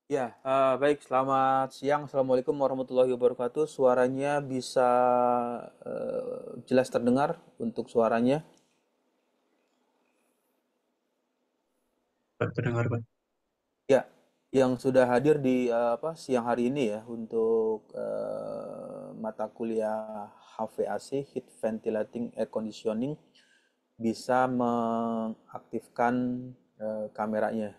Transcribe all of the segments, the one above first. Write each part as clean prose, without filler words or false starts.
Ya, baik. Selamat siang. Assalamualaikum warahmatullahi wabarakatuh. Suaranya bisa jelas terdengar untuk suaranya. Pak pendengar Pak. Ya, yang sudah hadir di siang hari ini ya untuk mata kuliah HVAC (Heat Ventilating Air Conditioning) bisa mengaktifkan kameranya.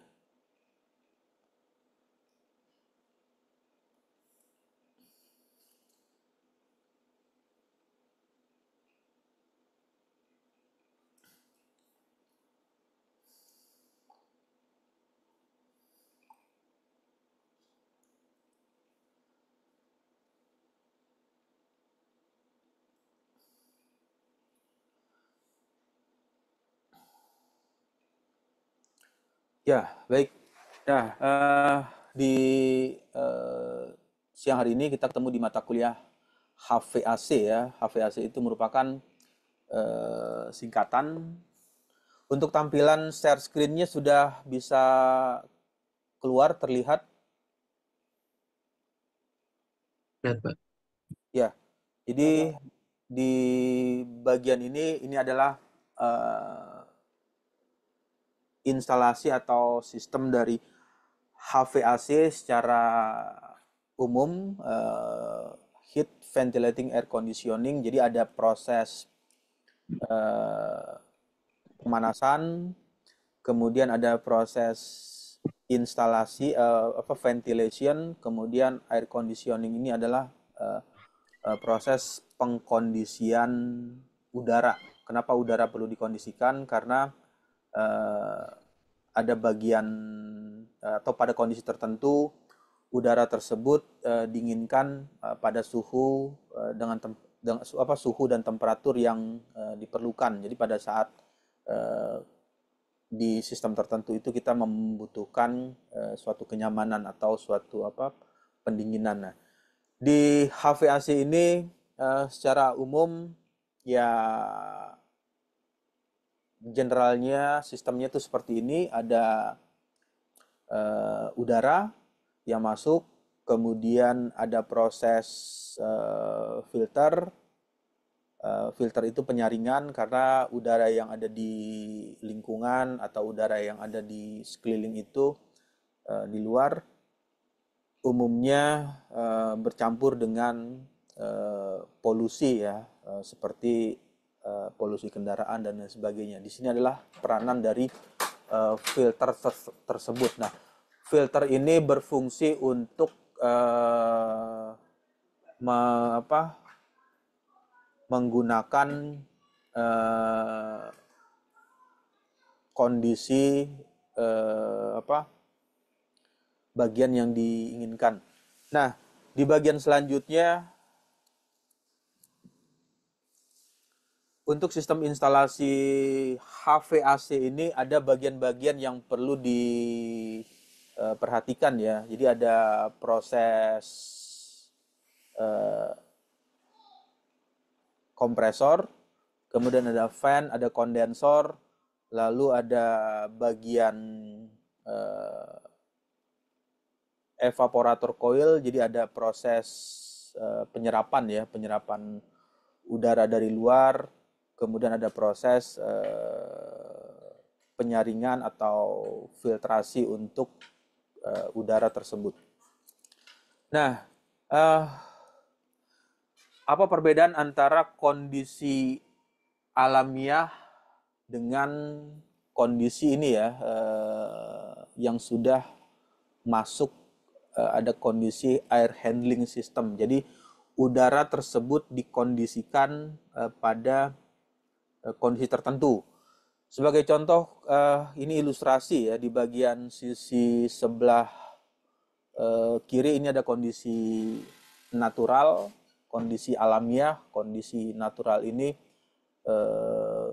Ya, baik. Nah, di eh, siang hari ini kita ketemu di mata kuliah HVAC ya. HVAC itu merupakan singkatan. Untuk tampilan share screen-nya sudah bisa keluar terlihat Lihat Pak. ya. Jadi di bagian ini adalah eh, instalasi atau sistem dari HVAC secara umum, heat ventilating air conditioning. Jadi ada proses eh, pemanasan, kemudian ada proses instalasi ventilation, kemudian air conditioning ini adalah proses pengkondisian udara. Kenapa udara perlu dikondisikan? Karena eh, ada bagian atau pada kondisi tertentu udara tersebut diinginkan pada suhu dengan suhu dan temperatur yang diperlukan. Jadi pada saat eh, di sistem tertentu itu kita membutuhkan suatu kenyamanan atau suatu pendinginan. Nah, di HVAC ini secara umum ya generalnya sistemnya itu seperti ini, ada udara yang masuk, kemudian ada proses filter. Filter itu penyaringan karena udara yang ada di lingkungan atau udara yang ada di sekeliling itu di luar umumnya bercampur dengan polusi ya, seperti polusi kendaraan dan lain sebagainya. Di sini adalah peranan dari filter tersebut. Nah, filter ini berfungsi untuk eh, menggunakan eh, kondisi bagian yang diinginkan. Nah, di bagian selanjutnya untuk sistem instalasi HVAC ini ada bagian-bagian yang perlu diperhatikan ya. Jadi ada proses eh, kompresor, kemudian ada fan, ada kondensor, lalu ada bagian eh, evaporator coil, jadi ada proses penyerapan ya, penyerapan udara dari luar, kemudian ada proses penyaringan atau filtrasi untuk udara tersebut. Nah, eh, apa perbedaan antara kondisi alamiah dengan kondisi ini ya, yang sudah masuk ada kondisi air handling system. Jadi udara tersebut dikondisikan pada kondisi tertentu. Sebagai contoh, ini ilustrasi ya di bagian sisi sebelah kiri ini ada kondisi natural, kondisi alamiah. Kondisi natural ini eh,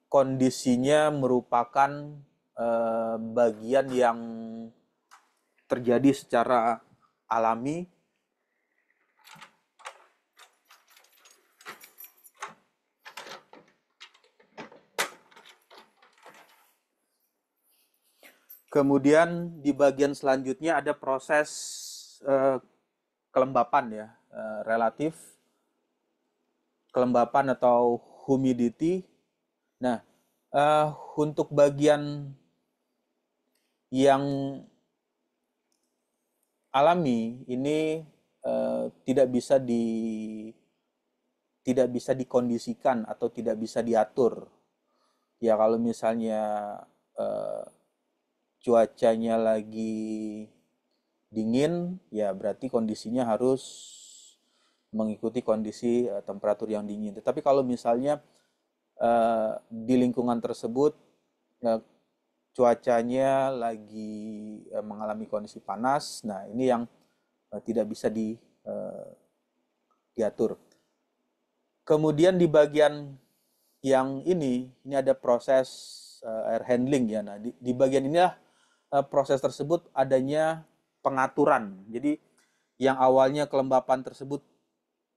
kondisinya merupakan bagian yang terjadi secara alami. Kemudian di bagian selanjutnya ada proses eh, kelembapan ya, relatif kelembapan atau humidity. Nah, eh, untuk bagian yang alami ini tidak bisa dikondisikan atau tidak bisa diatur. Ya kalau misalnya eh, cuacanya lagi dingin, ya berarti kondisinya harus mengikuti kondisi temperatur yang dingin. Tetapi kalau misalnya di lingkungan tersebut eh, cuacanya lagi mengalami kondisi panas, nah ini yang tidak bisa diatur. Kemudian di bagian yang ini ada proses air handling ya. Nah, di bagian inilah proses tersebut adanya pengaturan. Jadi yang awalnya kelembapan tersebut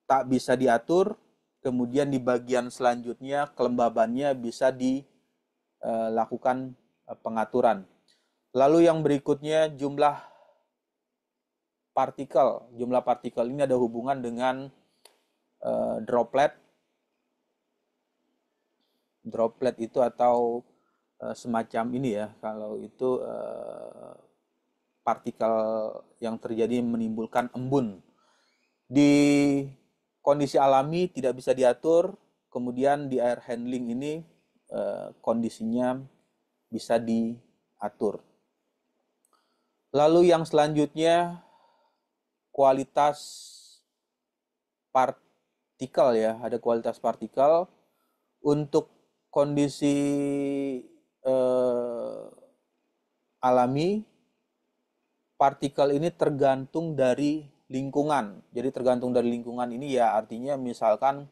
tak bisa diatur, kemudian di bagian selanjutnya kelembabannya bisa dilakukan pengaturan. Lalu yang berikutnya jumlah partikel. Jumlah partikel ini ada hubungan dengan droplet. Droplet itu atau semacam ini ya, kalau itu partikel yang terjadi menimbulkan embun. Di kondisi alami tidak bisa diatur, kemudian di air handling ini kondisinya bisa diatur. Lalu yang selanjutnya kualitas partikel ya, ada kualitas partikel. Untuk kondisi eh, alami, partikel ini tergantung dari lingkungan. Jadi tergantung dari lingkungan ini ya artinya misalkan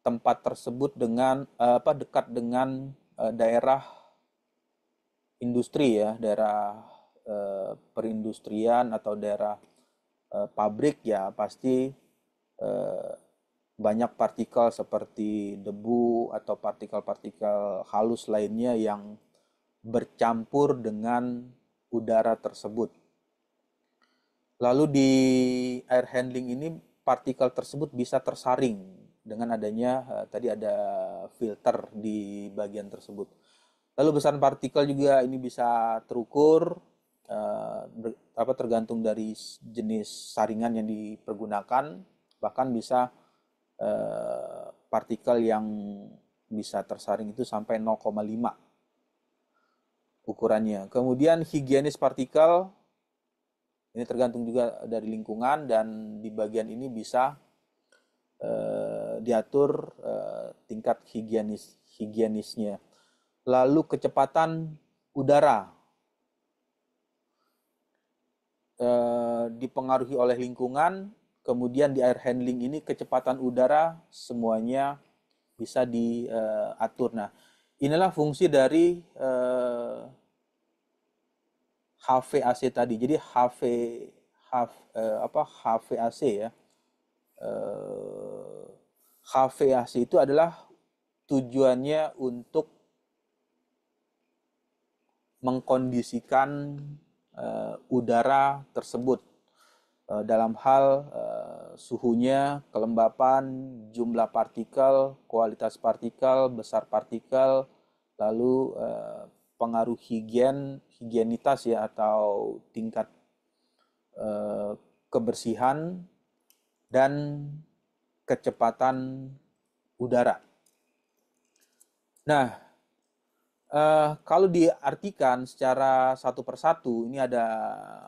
tempat tersebut dengan dekat dengan daerah industri ya, daerah perindustrian atau daerah pabrik ya pasti eh, banyak partikel seperti debu atau partikel-partikel halus lainnya yang bercampur dengan udara tersebut. Lalu di air handling ini partikel tersebut bisa tersaring dengan adanya tadi ada filter di bagian tersebut. Lalu besaran partikel juga ini bisa terukur tergantung dari jenis saringan yang dipergunakan, bahkan bisa partikel yang bisa tersaring itu sampai 0,5 ukurannya. Kemudian higienis partikel ini tergantung juga dari lingkungan dan di bagian ini bisa diatur tingkat higienisnya. Lalu kecepatan udara dipengaruhi oleh lingkungan, kemudian di air handling ini kecepatan udara semuanya bisa diatur. Nah, inilah fungsi dari HVAC tadi. Jadi HVAC ya. HVAC itu adalah tujuannya untuk mengkondisikan udara tersebut dalam hal suhunya, kelembapan, jumlah partikel, kualitas partikel, besar partikel, lalu pengaruh higienitas ya atau tingkat kebersihan dan kecepatan udara. Nah, kalau diartikan secara satu persatu, ini ada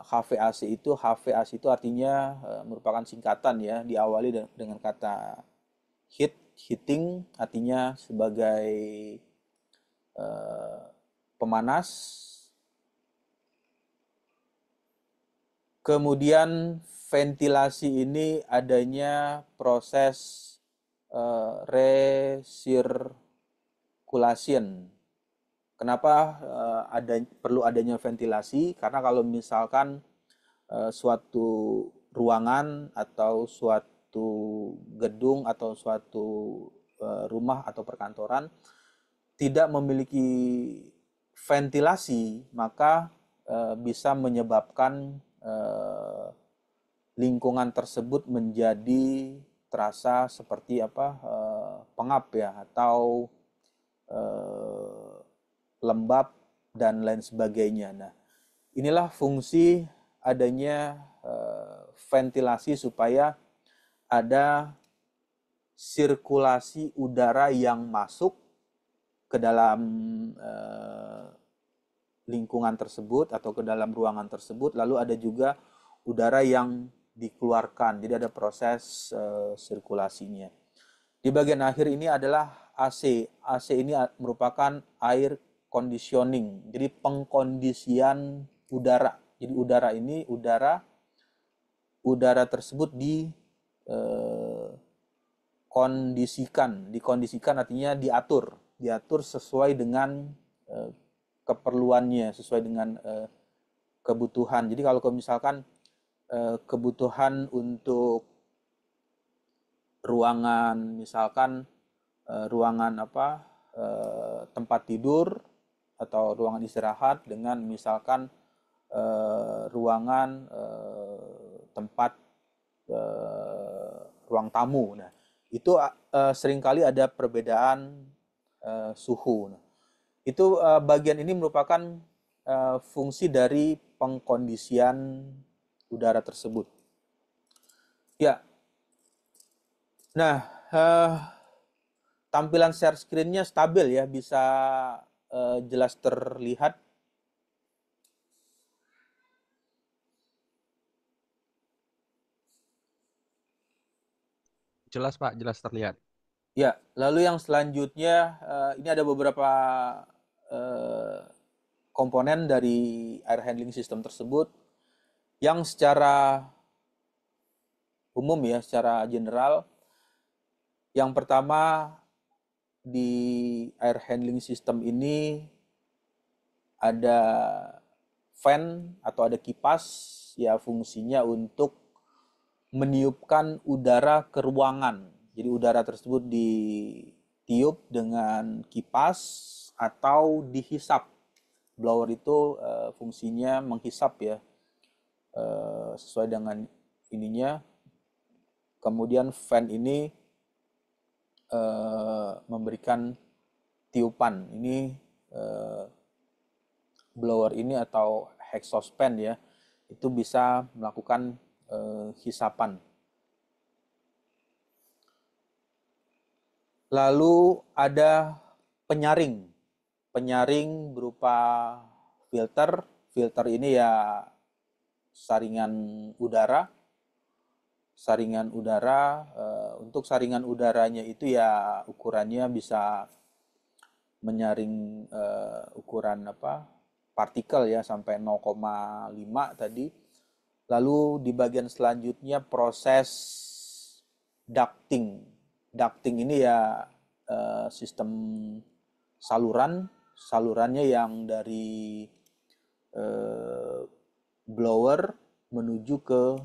HVAC itu. HVAC itu artinya merupakan singkatan ya, diawali dengan kata heating, artinya sebagai pemanas. Kemudian ventilasi ini adanya proses recirculation. Kenapa perlu adanya ventilasi? Karena kalau misalkan suatu ruangan atau suatu gedung atau suatu rumah atau perkantoran tidak memiliki ventilasi, maka bisa menyebabkan lingkungan tersebut menjadi terasa seperti pengap ya, atau lembab dan lain sebagainya. Nah, inilah fungsi adanya ventilasi supaya ada sirkulasi udara yang masuk ke dalam lingkungan tersebut atau ke dalam ruangan tersebut, lalu ada juga udara yang dikeluarkan. Jadi ada proses sirkulasinya. Di bagian akhir ini adalah AC. AC ini merupakan air conditioning. Jadi pengkondisian udara. Jadi udara tersebut dikondisikan artinya diatur sesuai dengan keperluannya, sesuai dengan kebutuhan. Jadi kalau misalkan kebutuhan untuk ruangan, misalkan ruangan tempat tidur atau ruangan istirahat dengan misalkan ruangan tempat ruang tamu. Nah, itu seringkali ada perbedaan suhu. Nah, itu bagian ini merupakan fungsi dari pengkondisian udara tersebut. Ya, nah tampilan share screen-nya stabil ya, bisa jelas terlihat. Jelas Pak, jelas terlihat. Ya, lalu yang selanjutnya ini ada beberapa komponen dari air handling system tersebut yang secara umum ya, secara general. Yang pertama, di air handling system ini ada fan atau ada kipas, ya fungsinya untuk meniupkan udara ke ruangan. Jadi udara tersebut ditiup dengan kipas atau dihisap. Blower itu fungsinya menghisap ya, sesuai dengan ininya. Kemudian fan ini memberikan tiupan. Ini blower ini atau exhaust fan ya, itu bisa melakukan hisapan. Lalu ada penyaring. Penyaring berupa filter. Filter ini ya saringan udara. Saringan udara, untuk saringan udaranya itu ya ukurannya bisa menyaring ukuran partikel ya sampai 0,5 tadi. Lalu di bagian selanjutnya proses ducting. Ducting ini ya sistem salurannya yang dari blower menuju ke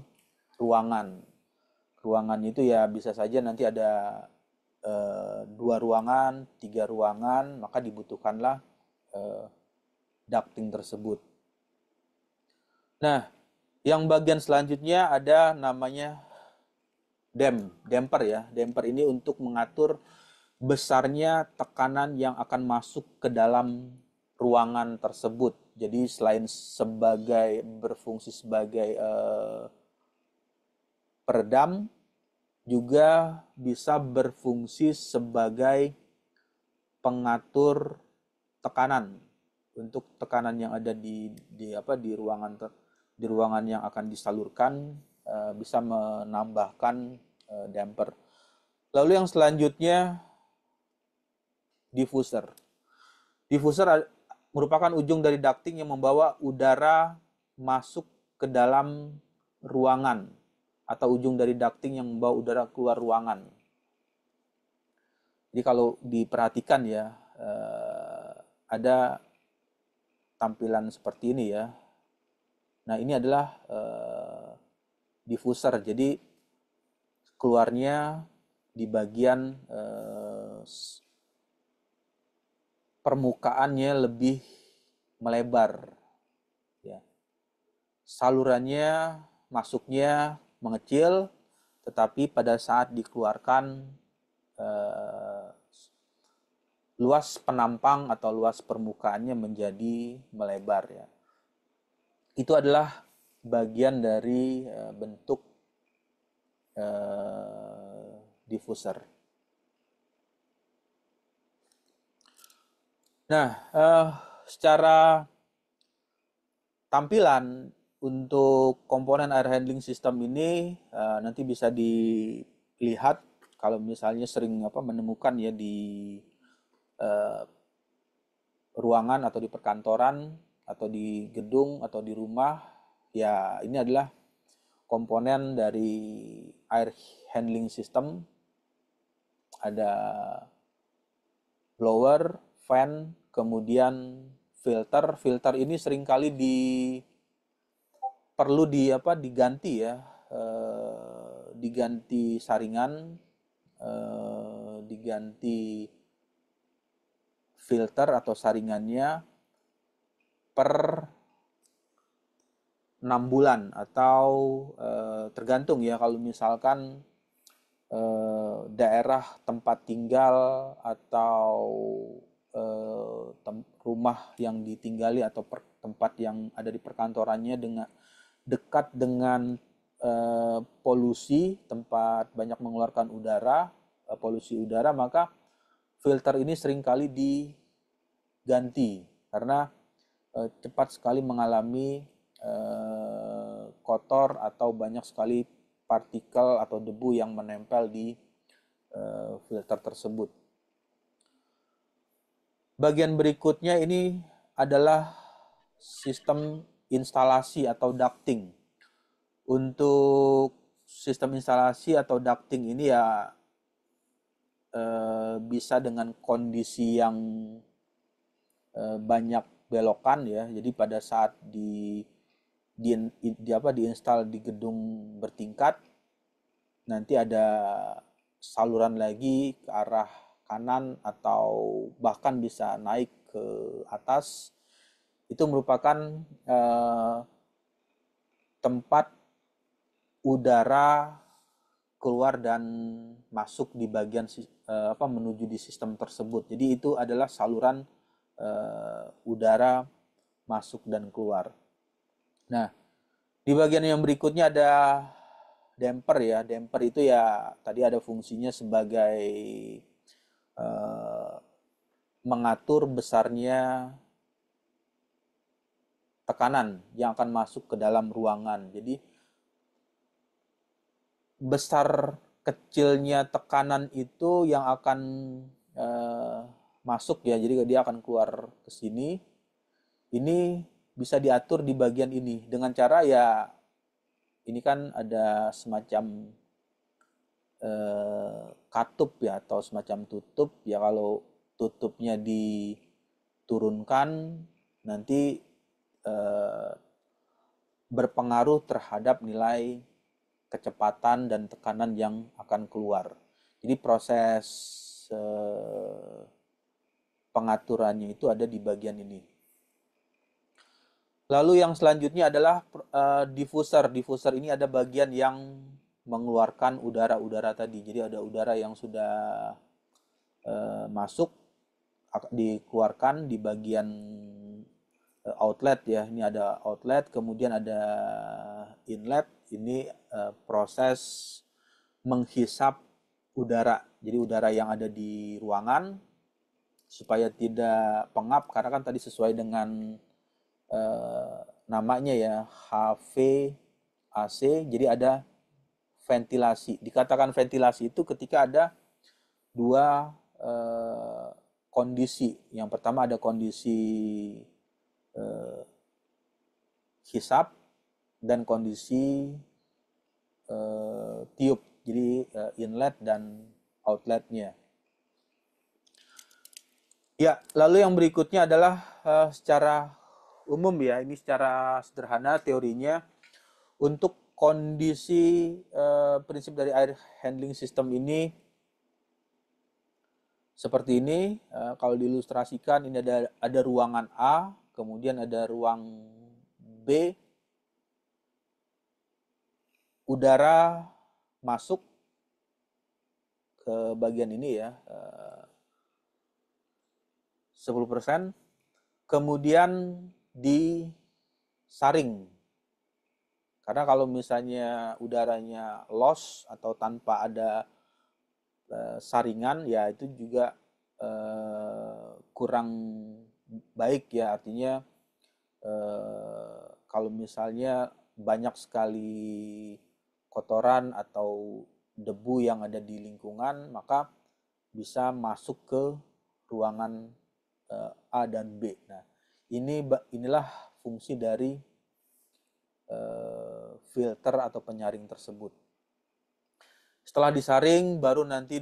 ruangan. Ruangannya itu ya bisa saja nanti ada 2 ruangan, 3 ruangan, maka dibutuhkanlah ducting tersebut. Nah, yang bagian selanjutnya ada namanya damper ya. Damper ini untuk mengatur besarnya tekanan yang akan masuk ke dalam ruangan tersebut. Jadi selain berfungsi sebagai peredam, juga bisa berfungsi sebagai pengatur tekanan. Untuk tekanan yang ada di ruangan yang akan disalurkan, bisa menambahkan damper. Lalu yang selanjutnya diffuser. Diffuser merupakan ujung dari ducting yang membawa udara masuk ke dalam ruangan, atau ujung dari ducting yang membawa udara keluar ruangan. Jadi kalau diperhatikan ya, ada tampilan seperti ini ya. Nah, ini adalah diffuser. Jadi keluarnya di bagian permukaannya lebih melebar. ya. Salurannya masuknya mengecil, tetapi pada saat dikeluarkan luas penampang atau luas permukaannya menjadi melebar ya. Itu adalah bagian dari bentuk diffuser. Nah, secara tampilan untuk komponen air handling system ini nanti bisa dilihat kalau misalnya sering menemukan ya di ruangan atau di perkantoran atau di gedung atau di rumah, ya ini adalah komponen dari air handling system. Ada blower, fan, kemudian filter. Filter ini seringkali perlu diganti ya, diganti saringan, diganti filter atau saringannya per 6 bulan atau tergantung ya, kalau misalkan daerah tempat tinggal atau rumah yang ditinggali atau tempat yang ada di perkantorannya dekat dengan polusi, tempat banyak mengeluarkan udara, polusi udara, maka filter ini seringkali diganti karena cepat sekali mengalami kotor atau banyak sekali partikel atau debu yang menempel di filter tersebut. Bagian berikutnya ini adalah sistem instalasi atau ducting. Untuk sistem instalasi atau ducting ini ya bisa dengan kondisi yang banyak belokan ya. Jadi pada saat diinstal di gedung bertingkat, nanti ada saluran lagi ke arah kanan atau bahkan bisa naik ke atas. Itu merupakan tempat udara keluar dan masuk di bagian menuju di sistem tersebut. Jadi itu adalah saluran udara masuk dan keluar. Nah, di bagian yang berikutnya ada damper ya. Damper itu ya tadi ada fungsinya sebagai mengatur besarnya tekanan yang akan masuk ke dalam ruangan. Jadi besar kecilnya tekanan itu yang akan masuk ya. Jadi dia akan keluar ke sini. Ini bisa diatur di bagian ini dengan cara ya, ini kan ada semacam katup ya atau semacam tutup ya. Kalau tutupnya diturunkan nanti berpengaruh terhadap nilai kecepatan dan tekanan yang akan keluar. Jadi proses pengaturannya itu ada di bagian ini. Lalu yang selanjutnya adalah diffuser. Diffuser ini ada bagian yang mengeluarkan udara-udara tadi. Jadi ada udara yang sudah masuk dikeluarkan di bagian outlet ya. Ini ada outlet, kemudian ada inlet. Ini proses menghisap udara. Jadi udara yang ada di ruangan supaya tidak pengap, karena kan tadi sesuai dengan namanya ya, HVAC. Jadi ada ventilasi. Dikatakan ventilasi itu ketika ada dua kondisi. Yang pertama ada kondisi hisap dan kondisi tiup. Jadi inlet dan outletnya. Ya, lalu yang berikutnya adalah secara umum ya, ini secara sederhana teorinya. Untuk kondisi prinsip dari air handling system ini seperti ini. Kalau diilustrasikan, ini ada ruangan A, kemudian ada ruang B, udara masuk ke bagian ini ya, 10%, kemudian disaring. Karena kalau misalnya udaranya loss atau tanpa ada saringan, ya itu juga kurang baik ya. Artinya kalau misalnya banyak sekali kotoran atau debu yang ada di lingkungan, maka bisa masuk ke ruangan A dan B. Nah, inilah fungsi dari filter atau penyaring tersebut. Setelah disaring, baru nanti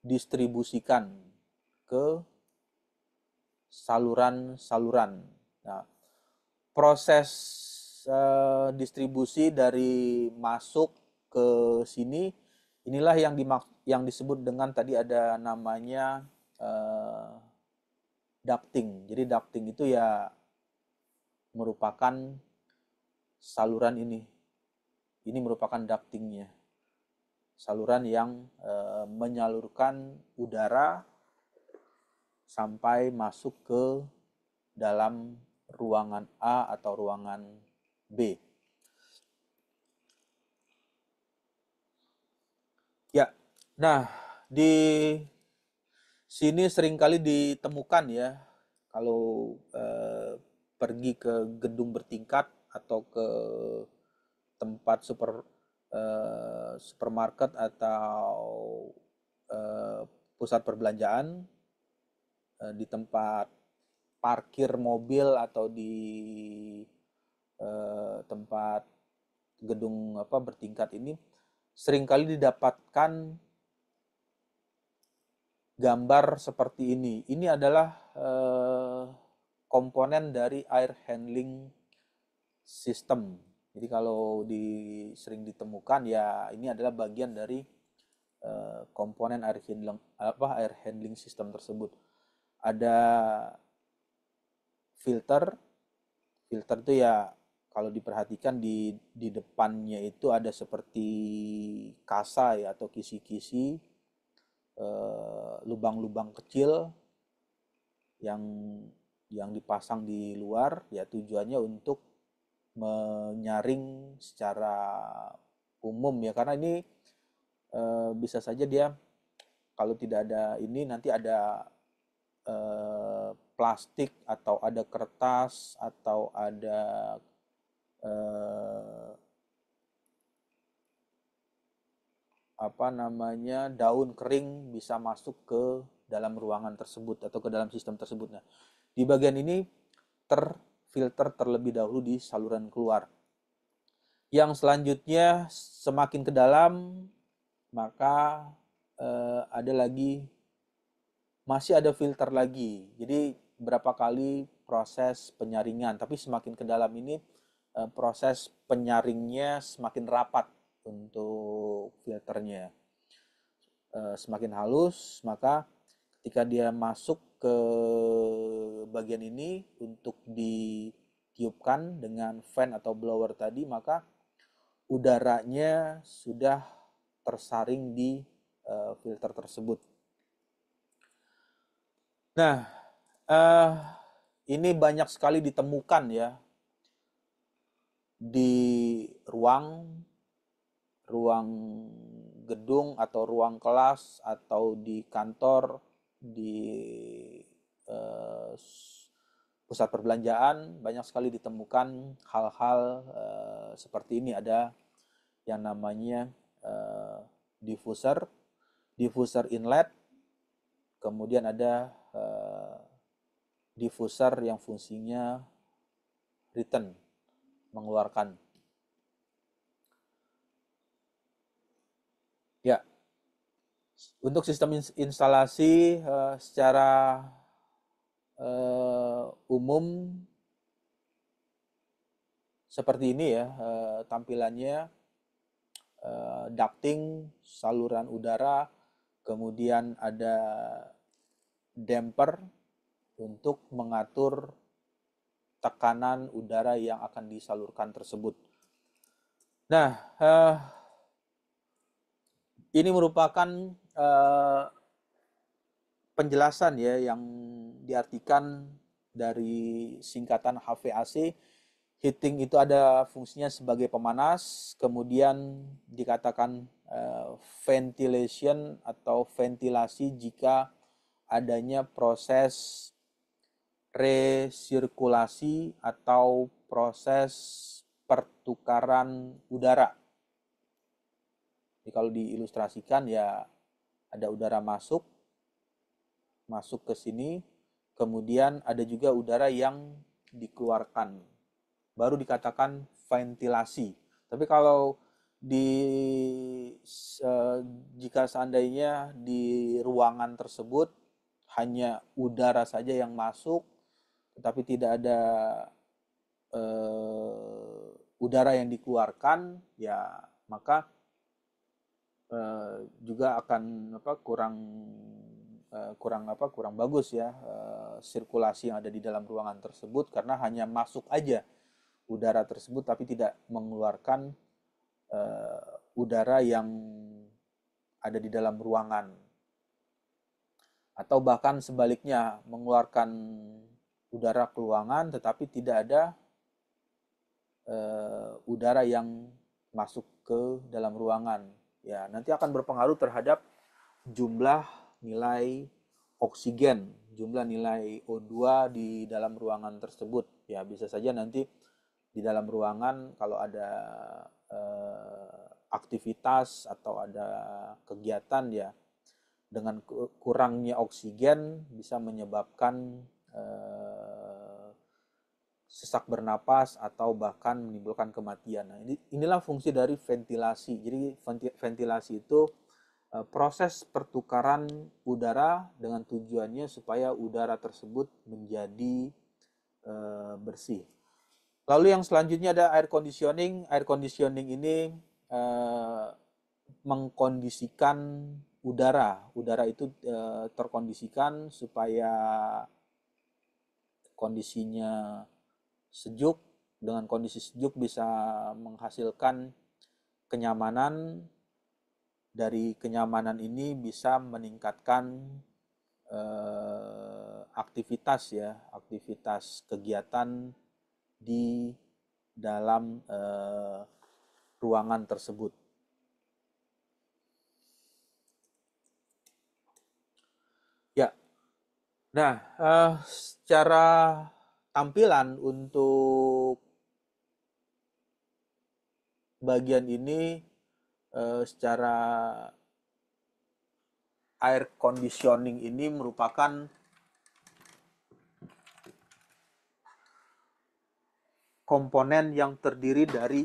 didistribusikan ke saluran-saluran. Nah, proses distribusi dari masuk ke sini, inilah yang disebut dengan tadi ada namanya ducting. Jadi ducting itu ya merupakan saluran ini. Ini merupakan ductingnya. Saluran yang menyalurkan udara sampai masuk ke dalam ruangan A atau ruangan B. Ya, nah di sini seringkali ditemukan ya, kalau pergi ke gedung bertingkat atau ke tempat supermarket atau pusat perbelanjaan, di tempat parkir mobil atau di tempat gedung bertingkat ini, seringkali didapatkan gambar seperti ini. Ini adalah komponen dari air handling system. Jadi kalau sering ditemukan ya ini adalah bagian dari komponen air handling system tersebut. Ada filter. Filter itu ya kalau diperhatikan di depannya itu ada seperti kasa ya atau kisi-kisi, lubang-lubang kecil yang dipasang di luar, ya tujuannya untuk menyaring secara umum ya, karena ini bisa saja dia kalau tidak ada ini nanti ada plastik atau ada kertas atau ada daun kering bisa masuk ke dalam ruangan tersebut atau ke dalam sistem tersebut. Nah, di bagian ini terfilter terlebih dahulu di saluran keluar. Yang selanjutnya semakin ke dalam maka masih ada filter lagi. Jadi berapa kali proses penyaringan, tapi semakin ke dalam ini proses penyaringnya semakin rapat untuk filternya. Semakin halus, maka ketika dia masuk ke bagian ini untuk ditiupkan dengan fan atau blower tadi, maka udaranya sudah tersaring di filter tersebut. Nah, ini banyak sekali ditemukan ya di ruang gedung atau ruang kelas atau di kantor, di pusat perbelanjaan, banyak sekali ditemukan hal-hal seperti ini. Ada yang namanya diffuser inlet, kemudian ada diffuser yang fungsinya return, mengeluarkan. Ya, untuk sistem instalasi secara umum seperti ini ya tampilannya. Ducting, saluran udara, kemudian ada damper untuk mengatur tekanan udara yang akan disalurkan tersebut. Nah, ini merupakan penjelasan ya yang diartikan dari singkatan HVAC. Heating itu ada fungsinya sebagai pemanas, kemudian dikatakan ventilation atau ventilasi jika adanya proses resirkulasi atau proses pertukaran udara. Jadi kalau diilustrasikan ya ada udara masuk ke sini, kemudian ada juga udara yang dikeluarkan. Baru dikatakan ventilasi. Tapi kalau jika seandainya di ruangan tersebut hanya udara saja yang masuk, tetapi tidak ada udara yang dikeluarkan, ya maka juga akan kurang bagus ya sirkulasi yang ada di dalam ruangan tersebut, karena hanya masuk aja udara tersebut tapi tidak mengeluarkan udara yang ada di dalam ruangan, atau bahkan sebaliknya mengeluarkan udara ke ruangan tetapi tidak ada udara yang masuk ke dalam ruangan. Ya, nanti akan berpengaruh terhadap jumlah nilai oksigen, jumlah nilai O2 di dalam ruangan tersebut. Ya, bisa saja nanti di dalam ruangan kalau ada aktivitas atau ada kegiatan ya, dengan kurangnya oksigen bisa menyebabkan sesak bernapas atau bahkan menimbulkan kematian. Nah, inilah fungsi dari ventilasi. Jadi ventilasi itu proses pertukaran udara dengan tujuannya supaya udara tersebut menjadi bersih. Lalu yang selanjutnya ada air conditioning. Air conditioning ini mengkondisikan udara. Udara itu terkondisikan supaya kondisinya sejuk. Dengan kondisi sejuk bisa menghasilkan kenyamanan. Dari kenyamanan ini bisa meningkatkan aktivitas ya, aktivitas kegiatan di dalam ruangan tersebut. Ya, nah secara tampilan untuk bagian ini secara air conditioning ini merupakan komponen yang terdiri dari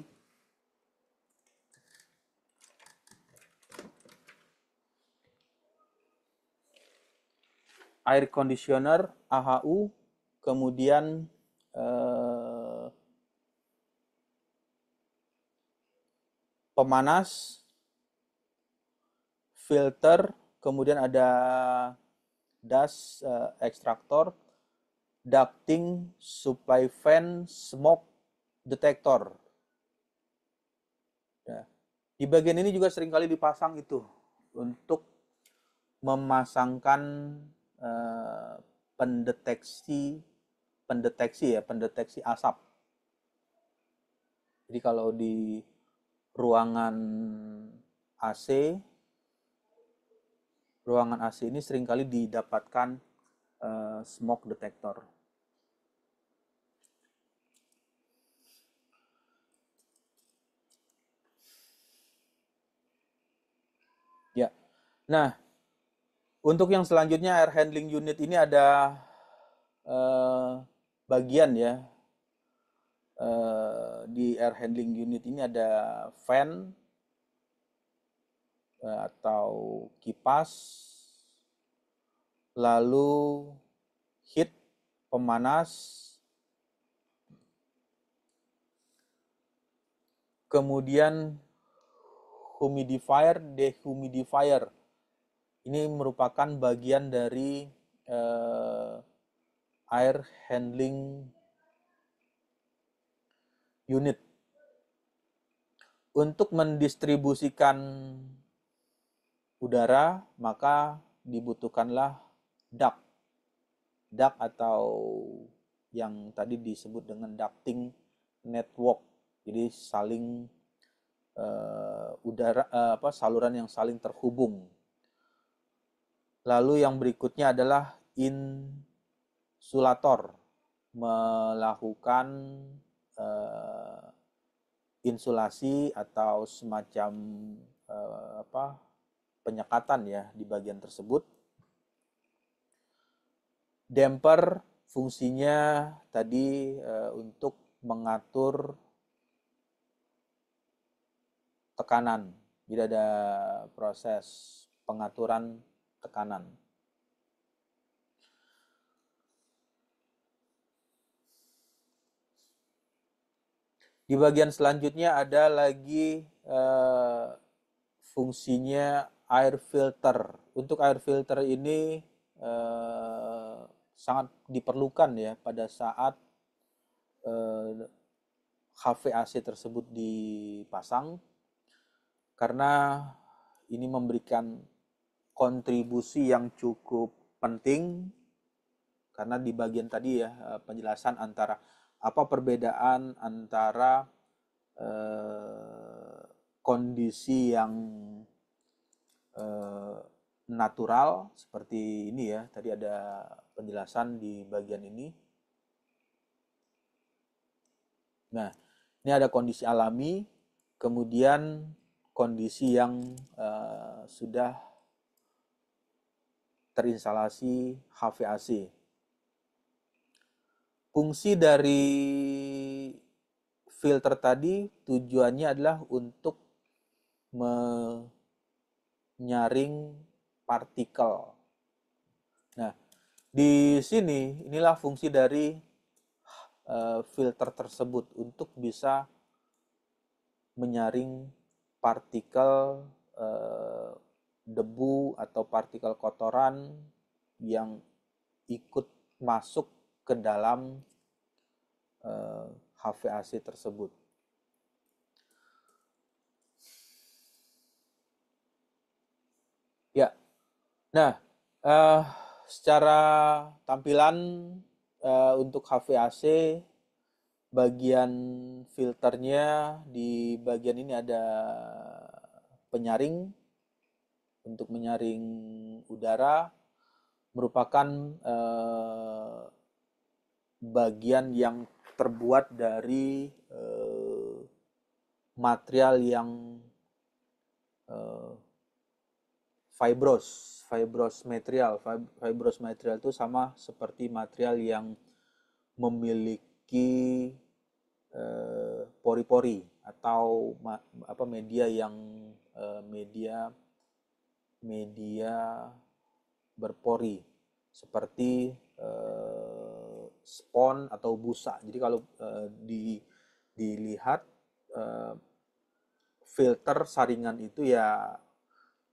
air conditioner AHU, kemudian pemanas, filter, kemudian ada dust extractor, ducting, supply fan, smoke detector. Ya. Di bagian ini juga seringkali dipasang itu untuk memasangkan pendeteksi asap. Jadi kalau di ruangan AC, ini seringkali didapatkan smoke detector. Ya. Nah, untuk yang selanjutnya air handling unit ini ada bagian ya. Di air handling unit ini ada fan atau kipas, lalu heat, pemanas, kemudian humidifier, dehumidifier. Ini merupakan bagian dari air handling unit. Untuk mendistribusikan udara, maka dibutuhkanlah duct. Duct atau yang tadi disebut dengan ducting network. Jadi saling saluran yang saling terhubung. Lalu yang berikutnya adalah insulator, melakukan insulasi atau semacam penyekatan ya di bagian tersebut. Damper fungsinya tadi untuk mengatur tekanan. Jadi ada proses pengaturan tekanan. Di bagian selanjutnya ada lagi fungsinya air filter. Untuk air filter ini sangat diperlukan ya pada saat HVAC tersebut dipasang, karena ini memberikan kontribusi yang cukup penting, karena di bagian tadi ya penjelasan antara apa perbedaan antara kondisi yang natural seperti ini ya, tadi ada penjelasan di bagian ini. Nah, ini ada kondisi alami, kemudian kondisi yang sudah terinstalasi HVAC. Fungsi dari filter tadi tujuannya adalah untuk menyaring partikel. Nah, di sini inilah fungsi dari filter tersebut untuk bisa menyaring partikel debu atau partikel kotoran yang ikut masuk ke dalam HVAC tersebut. Ya, nah secara tampilan untuk HVAC bagian filternya di bagian ini ada penyaring untuk menyaring udara, merupakan bagian yang terbuat dari material yang fibrous material. Fibrous material itu sama seperti material yang memiliki pori-pori atau media yang media berpori seperti spon atau busa. Jadi kalau dilihat filter saringan itu ya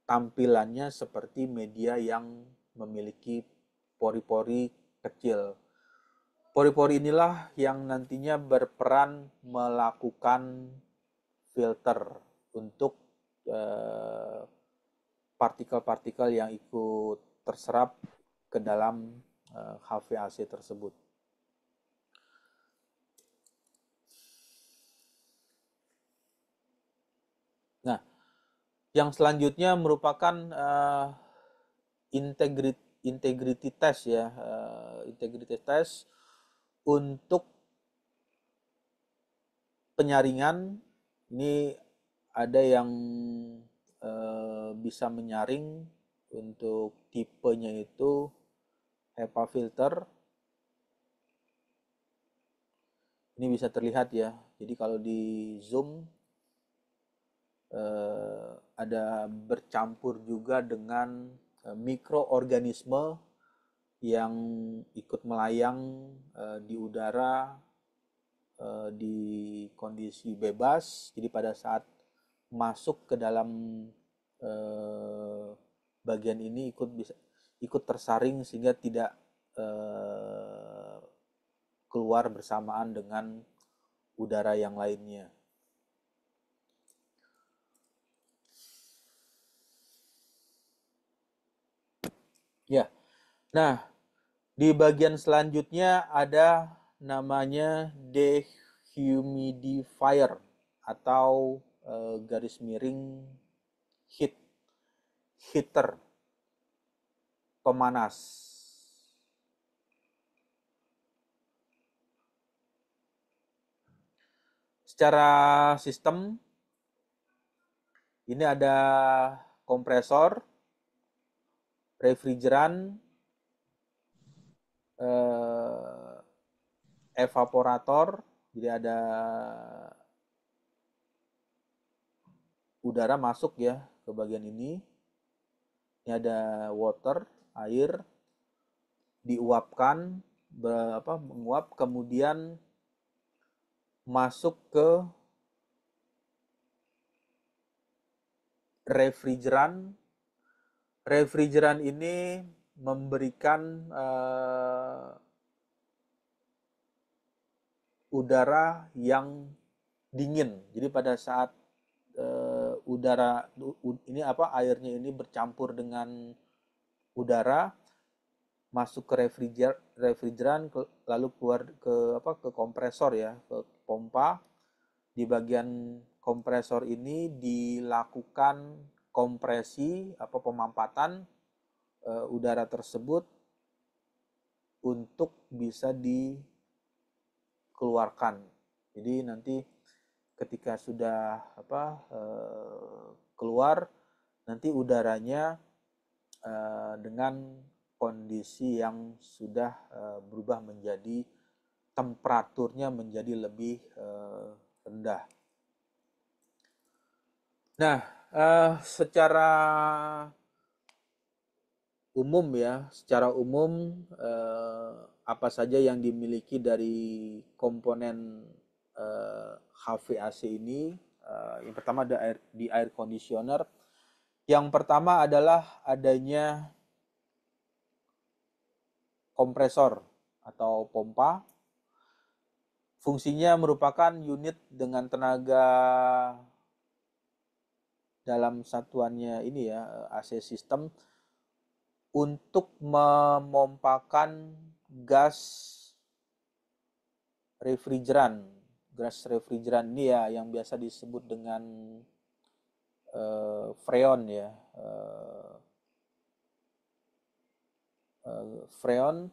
tampilannya seperti media yang memiliki pori-pori kecil. Pori-pori inilah yang nantinya berperan melakukan filter untuk partikel-partikel yang ikut terserap ke dalam HVAC tersebut. Nah, yang selanjutnya merupakan integrity test ya, integrity test untuk penyaringan. Ini ada yang bisa menyaring untuk tipenya itu HEPA filter. Ini bisa terlihat ya. Jadi kalau di zoom ada bercampur juga dengan mikroorganisme yang ikut melayang di udara di kondisi bebas. Jadi pada saat masuk ke dalam bagian ini ikut tersaring sehingga tidak keluar bersamaan dengan udara yang lainnya. Ya, nah di bagian selanjutnya ada namanya dehumidifier atau garis miring heat heater, pemanas. Secara sistem ini ada kompresor, refrigeran, evaporator, jadi ada udara masuk ya ke bagian ini. Ini ada water, air, diuapkan, menguap, kemudian masuk ke refrigeran. Refrigeran ini memberikan udara yang dingin. Jadi pada saat airnya ini bercampur dengan udara masuk ke refrigeran lalu keluar ke kompresor ya, ke pompa. Di bagian kompresor ini dilakukan kompresi pemampatan udara tersebut untuk bisa dikeluarkan. Jadi nanti ketika sudah keluar, nanti udaranya dengan kondisi yang sudah berubah menjadi temperaturnya menjadi lebih rendah. Nah, secara umum apa saja yang dimiliki dari komponen HVAC ini? Yang pertama ada air conditioner. Yang pertama adalah adanya kompresor atau pompa. Fungsinya merupakan unit dengan tenaga dalam satuannya ini ya, AC system, untuk memompakan gas refrigeran. Gas refrigeran ini ya yang biasa disebut dengan freon ya. Freon,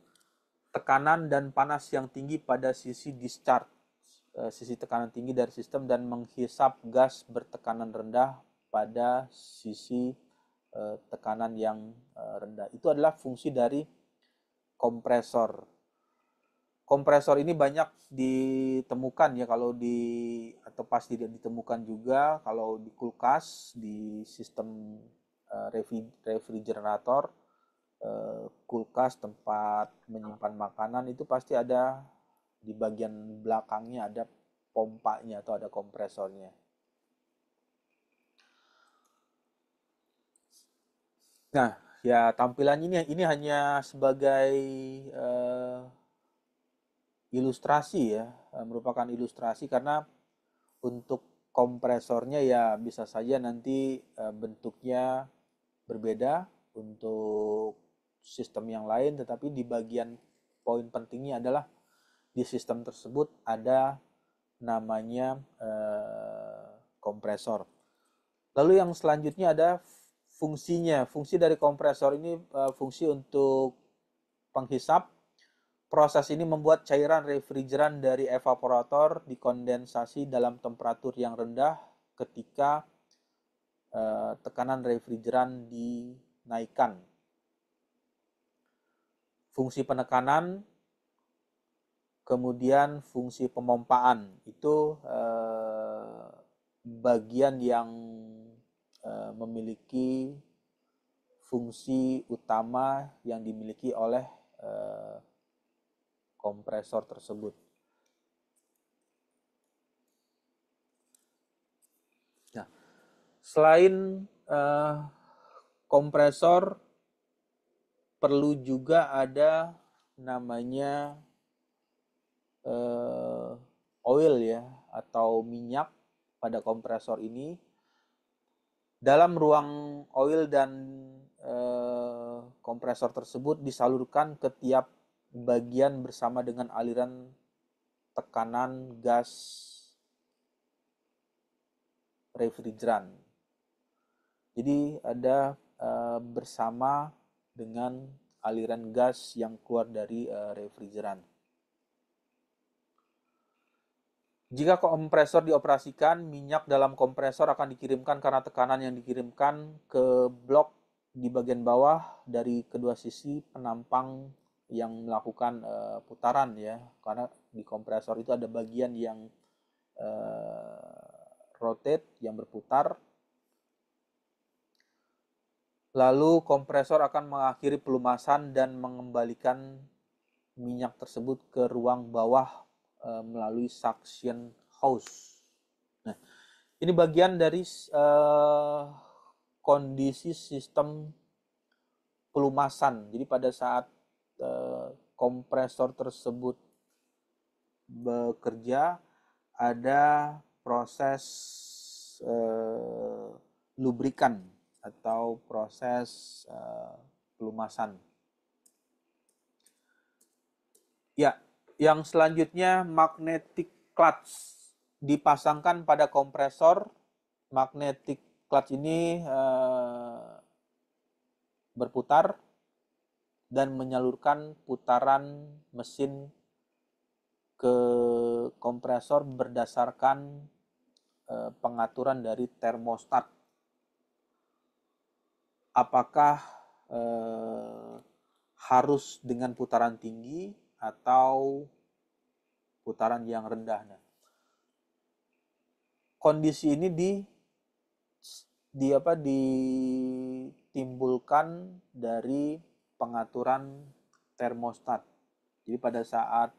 tekanan dan panas yang tinggi pada sisi discharge, sisi tekanan tinggi dari sistem, dan menghisap gas bertekanan rendah pada sisi tekanan yang rendah. Itu adalah fungsi dari kompresor. Kompresor ini banyak ditemukan ya atau pasti ditemukan juga kalau di kulkas, di sistem refrigerator, kulkas tempat menyimpan makanan itu pasti ada di bagian belakangnya ada pompanya atau ada kompresornya. Nah, ya tampilan ini hanya sebagai ilustrasi ya, merupakan ilustrasi karena untuk kompresornya ya bisa saja nanti bentuknya berbeda untuk sistem yang lain, tetapi di bagian poin pentingnya adalah di sistem tersebut ada namanya kompresor. Lalu yang selanjutnya ada fungsinya. Fungsi dari kompresor ini fungsi untuk penghisap. Proses ini membuat cairan refrigeran dari evaporator dikondensasi dalam temperatur yang rendah ketika tekanan refrigeran dinaikkan. Fungsi penekanan, kemudian fungsi pemompaan itu bagian yang memiliki fungsi utama yang dimiliki oleh kompresor tersebut. Nah, selain kompresor, perlu juga ada namanya oil ya atau minyak pada kompresor ini. Dalam ruang oil dan kompresor tersebut disalurkan ke tiap bagian bersama dengan aliran tekanan gas refrigeran. Jadi ada bersama dengan aliran gas yang keluar dari refrigeran. Jika kompresor dioperasikan, minyak dalam kompresor akan dikirimkan karena tekanan yang dikirimkan ke blok di bagian bawah dari kedua sisi penampang yang melakukan putaran ya. Karena di kompresor itu ada bagian yang rotate, yang berputar. Lalu kompresor akan mengakhiri pelumasan dan mengembalikan minyak tersebut ke ruang bawah melalui suction hose. Nah, ini bagian dari kondisi sistem pelumasan. Jadi pada saat kompresor tersebut bekerja, ada proses lubrikan atau proses pelumasan. Ya, yang selanjutnya magnetic clutch dipasangkan pada kompresor. Magnetic clutch ini berputar dan menyalurkan putaran mesin ke kompresor berdasarkan pengaturan dari termostat. Apakah harus dengan putaran tinggi atau putaran yang rendah? Nah, kondisi ini ditimbulkan dari pengaturan termostat. Jadi pada saat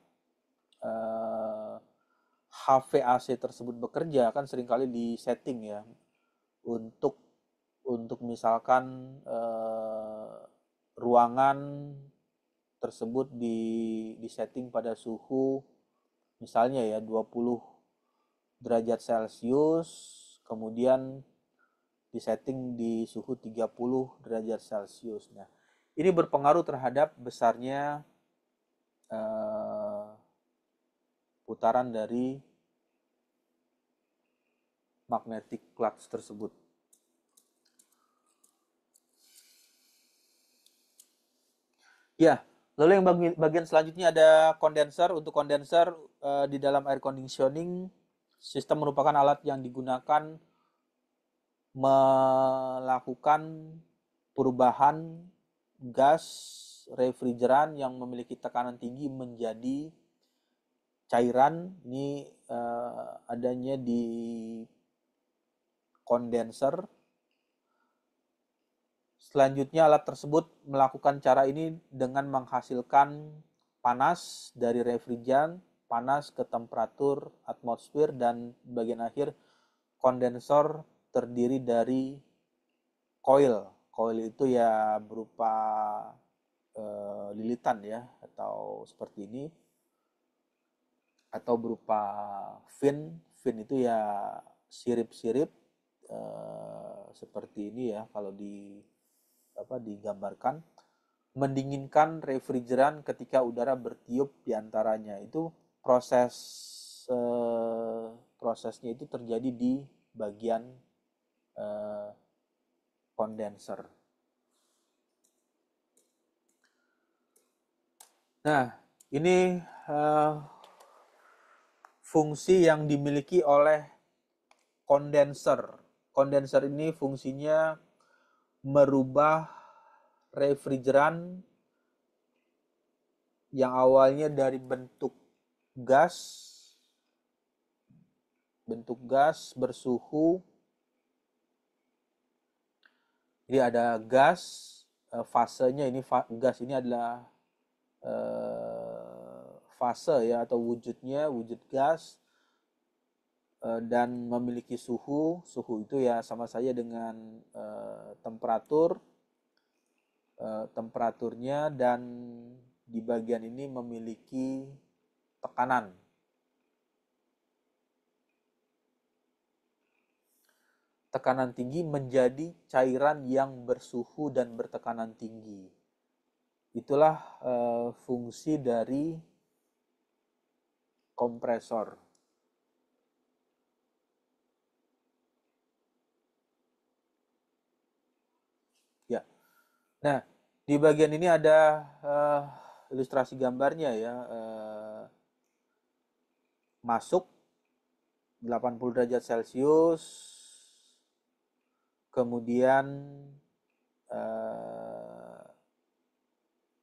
HVAC tersebut bekerja kan seringkali di setting ya untuk misalkan ruangan tersebut di setting pada suhu misalnya ya 20 derajat Celcius, kemudian disetting di suhu 30 derajat Celcius. Nah, ini berpengaruh terhadap besarnya putaran dari magnetic clutch tersebut. Ya, lalu yang bagian selanjutnya ada kondenser. Untuk kondenser di dalam air conditioning, sistem merupakan alat yang digunakan melakukan perubahan gas refrigeran yang memiliki tekanan tinggi menjadi cairan. Ini adanya di kondenser. Selanjutnya alat tersebut melakukan cara ini dengan menghasilkan panas dari refrigeran, panas ke temperatur atmosfer, dan bagian akhir kondensor terdiri dari coil. Coil itu ya berupa lilitan ya atau seperti ini, atau berupa fin. Fin itu ya sirip-sirip seperti ini ya kalau digambarkan, mendinginkan refrigeran ketika udara bertiup di antaranya. Itu prosesnya itu terjadi di bagian kondenser. Nah, ini fungsi yang dimiliki oleh kondenser. Kondenser ini fungsinya merubah refrigeran yang awalnya dari bentuk gas bersuhu. Jadi ada gas, fasenya ini gas ini adalah fase ya atau wujudnya wujud gas, dan memiliki suhu itu ya sama saja dengan temperaturnya, dan di bagian ini memiliki tekanan. tekanan tinggi menjadi cairan yang bersuhu dan bertekanan tinggi. Itulah fungsi dari kompresor. Ya. Nah, di bagian ini ada ilustrasi gambarnya ya. Masuk 80 derajat Celcius, kemudian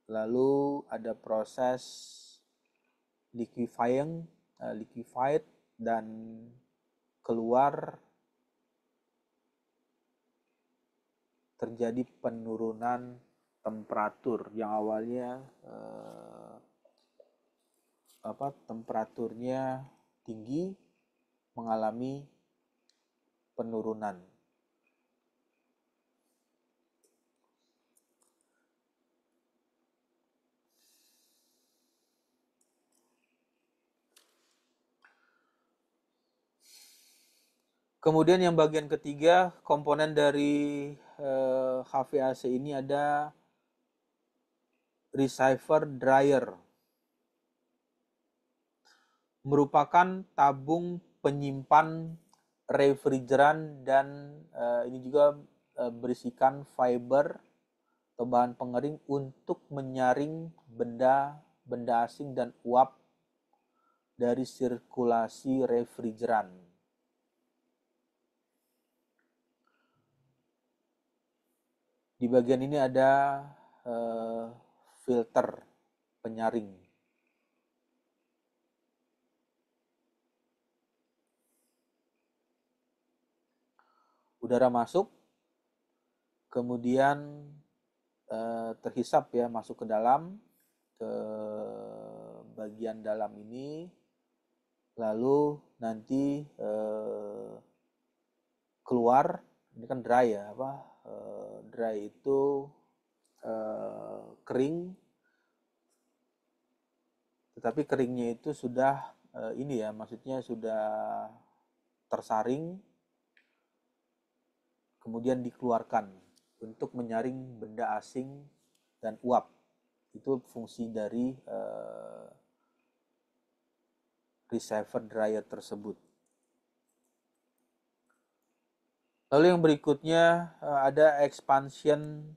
lalu ada proses liquefied dan keluar, terjadi penurunan temperatur yang awalnya temperaturnya tinggi mengalami penurunan. Kemudian yang bagian ketiga, komponen dari HVAC ini ada receiver dryer. Merupakan tabung penyimpan refrigeran dan ini juga berisikan fiber atau bahan pengering untuk menyaring benda asing dan uap dari sirkulasi refrigeran. Di bagian ini ada filter penyaring. Udara masuk, kemudian terhisap ya, masuk ke dalam, ke bagian dalam ini, lalu nanti keluar. Ini kan dry ya, dry itu kering, tetapi keringnya itu sudah ini ya, maksudnya sudah tersaring, kemudian dikeluarkan untuk menyaring benda asing dan uap. Itu fungsi dari receiver dryer tersebut. Lalu yang berikutnya ada expansion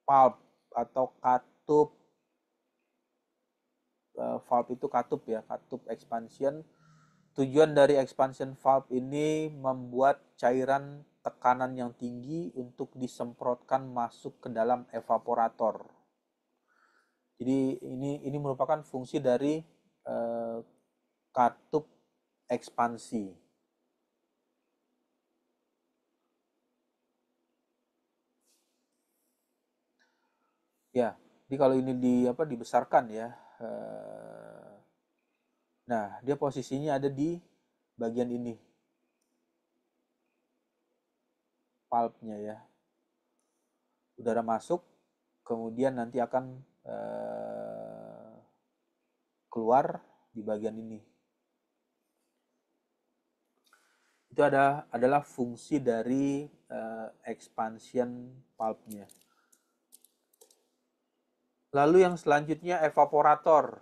valve atau katup. Valve itu katup ya, katup expansion. Tujuan dari expansion valve ini membuat cairan tekanan yang tinggi untuk disemprotkan masuk ke dalam evaporator. Jadi ini merupakan fungsi dari katup ekspansi. Ya, jadi kalau ini dibesarkan ya. Nah, dia posisinya ada di bagian ini. Valve-nya ya. Udara masuk, kemudian nanti akan keluar di bagian ini. Itu adalah fungsi dari expansion valve-nya. Lalu yang selanjutnya evaporator.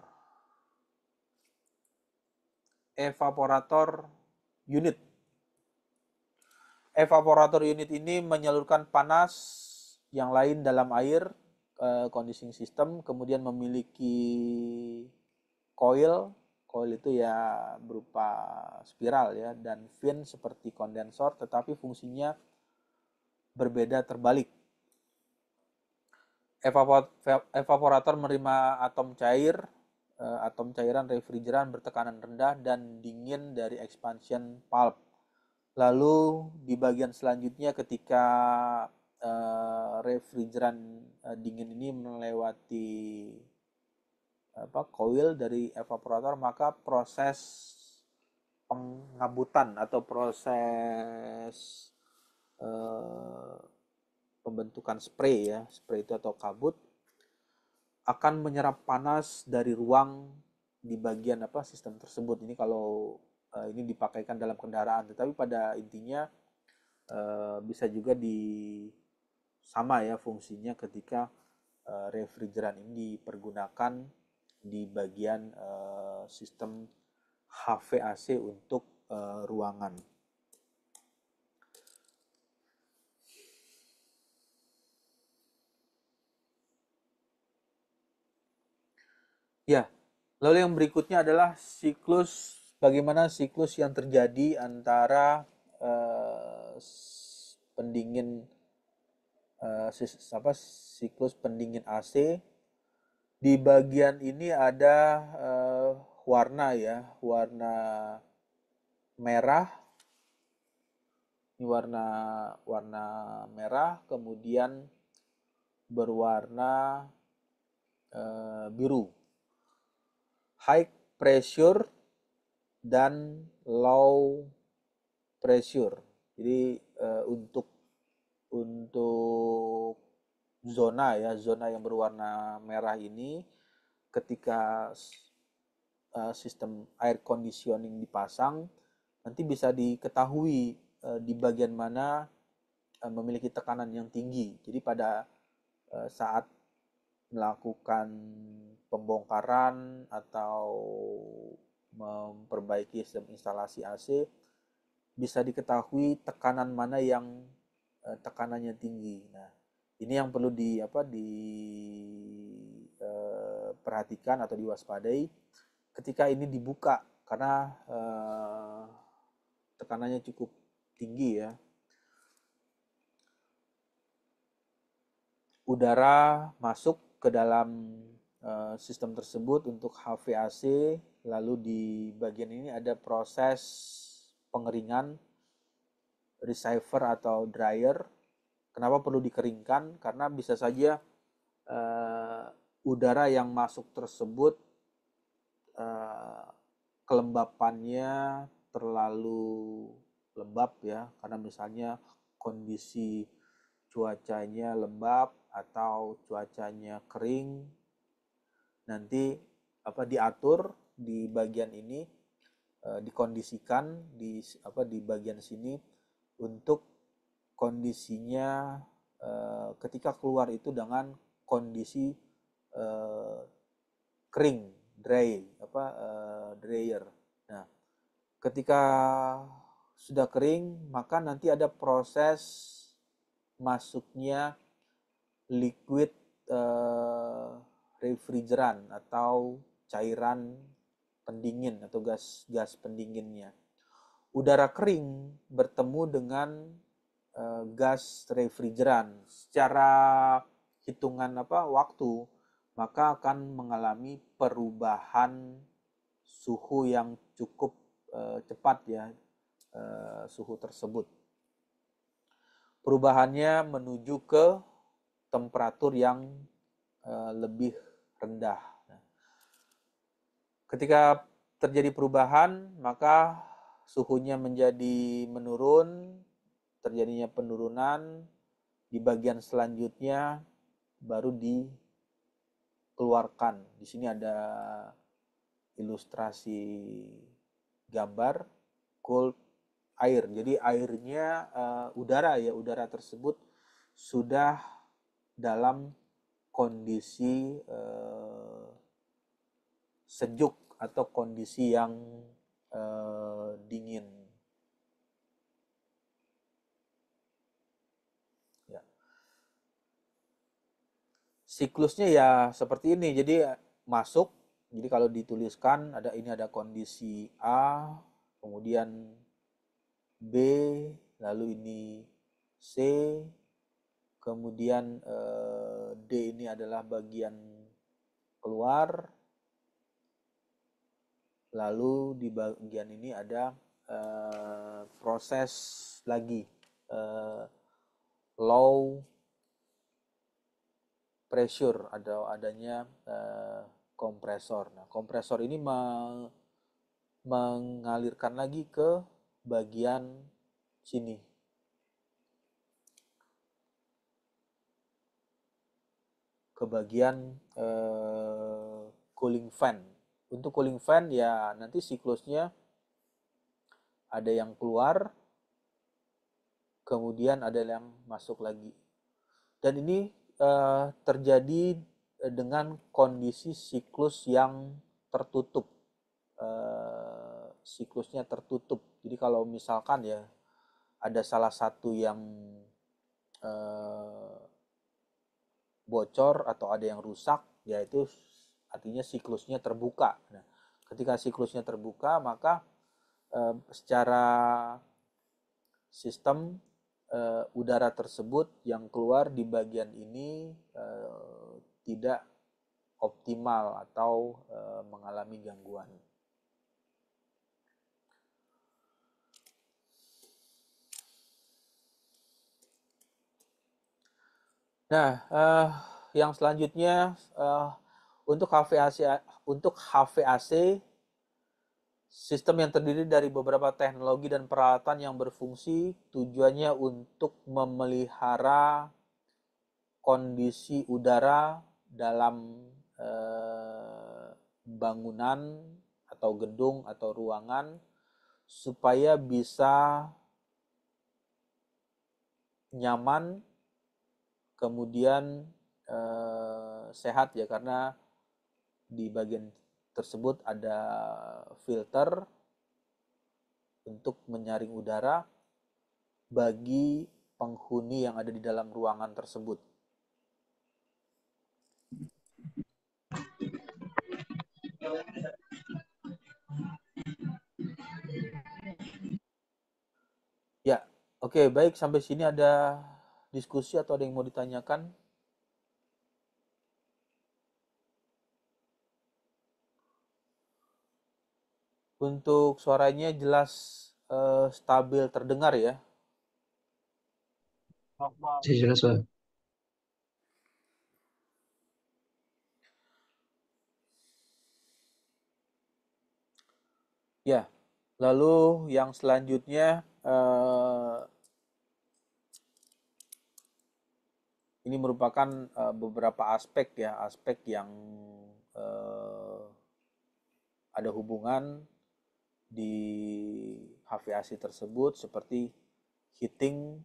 Evaporator unit. Evaporator unit ini menyalurkan panas yang lain dalam air, conditioning system, kemudian memiliki coil. Coil itu ya berupa spiral ya, dan fin seperti kondensor, tetapi fungsinya berbeda terbalik. Evaporator menerima atom cairan refrigeran bertekanan rendah dan dingin dari expansion valve. Lalu di bagian selanjutnya ketika refrigeran dingin ini melewati coil dari evaporator, maka proses pengabutan atau proses pembentukan spray ya, spray itu atau kabut akan menyerap panas dari ruang di bagian sistem tersebut. Ini kalau ini dipakaikan dalam kendaraan, tetapi pada intinya Bisa juga sama ya fungsinya ketika refrigeran ini dipergunakan di bagian sistem HVAC untuk ruangan. Ya, lalu yang berikutnya adalah bagaimana siklus yang terjadi antara pendingin siklus pendingin AC. Di bagian ini ada warna ya, warna merah. Ini warna warna merah, kemudian berwarna biru. High pressure dan low pressure. Jadi untuk zona yang berwarna merah ini ketika sistem air conditioning dipasang nanti bisa diketahui di bagian mana memiliki tekanan yang tinggi. Jadi pada saat melakukan pembongkaran atau memperbaiki sistem instalasi AC bisa diketahui tekanan mana yang tekanannya tinggi. Nah, ini yang perlu perhatikan atau diwaspadai ketika ini dibuka karena tekanannya cukup tinggi ya. Udara masuk ke dalam sistem tersebut untuk HVAC, lalu di bagian ini ada proses pengeringan, receiver atau dryer. Kenapa perlu dikeringkan? Karena bisa saja udara yang masuk tersebut kelembapannya terlalu lembab ya, karena misalnya kondisi cuacanya lembab atau cuacanya kering, nanti diatur di bagian ini, dikondisikan di bagian sini untuk kondisinya ketika keluar itu dengan kondisi kering, dryer. Nah, ketika sudah kering, maka nanti ada proses masuknya liquid refrigeran atau cairan pendingin atau gas pendinginnya. Udara kering bertemu dengan gas refrigeran secara hitungan waktu, maka akan mengalami perubahan suhu yang cukup cepat ya, suhu tersebut. Perubahannya menuju ke temperatur yang lebih rendah. Ketika terjadi perubahan, maka suhunya menjadi menurun, terjadinya penurunan. Di bagian selanjutnya baru dikeluarkan. Di sini ada ilustrasi gambar cold air. Jadi airnya udara tersebut sudah dalam kondisi sejuk atau kondisi yang dingin. Ya. Siklusnya ya seperti ini. Jadi masuk. Jadi kalau dituliskan ini ada kondisi A, kemudian B, lalu ini C, kemudian D ini adalah bagian keluar, lalu di bagian ini ada proses lagi low pressure, adanya kompresor. Nah, kompresor ini mengalirkan lagi ke bagian sini. Ke bagian cooling fan. Untuk cooling fan ya nanti siklusnya ada yang keluar, kemudian ada yang masuk lagi. Dan ini terjadi dengan kondisi siklus yang tertutup. Siklusnya tertutup. Jadi kalau misalkan ya ada salah satu yang eh, bocor atau ada yang rusak, yaitu artinya siklusnya terbuka. Nah, ketika siklusnya terbuka, maka secara sistem udara tersebut yang keluar di bagian ini tidak optimal atau mengalami gangguan. Nah, yang selanjutnya untuk HVAC sistem yang terdiri dari beberapa teknologi dan peralatan yang berfungsi tujuannya untuk memelihara kondisi udara dalam bangunan atau gedung atau ruangan supaya bisa nyaman, kemudian sehat ya, karena di bagian tersebut ada filter untuk menyaring udara bagi penghuni yang ada di dalam ruangan tersebut. Ya, oke, baik, sampai sini ada diskusi atau ada yang mau ditanyakan? Untuk suaranya jelas, stabil terdengar ya. Saya jelas, Pak. Ya, lalu yang selanjutnya ini merupakan beberapa aspek ya, aspek yang eh, ada hubungan di HVAC tersebut seperti heating,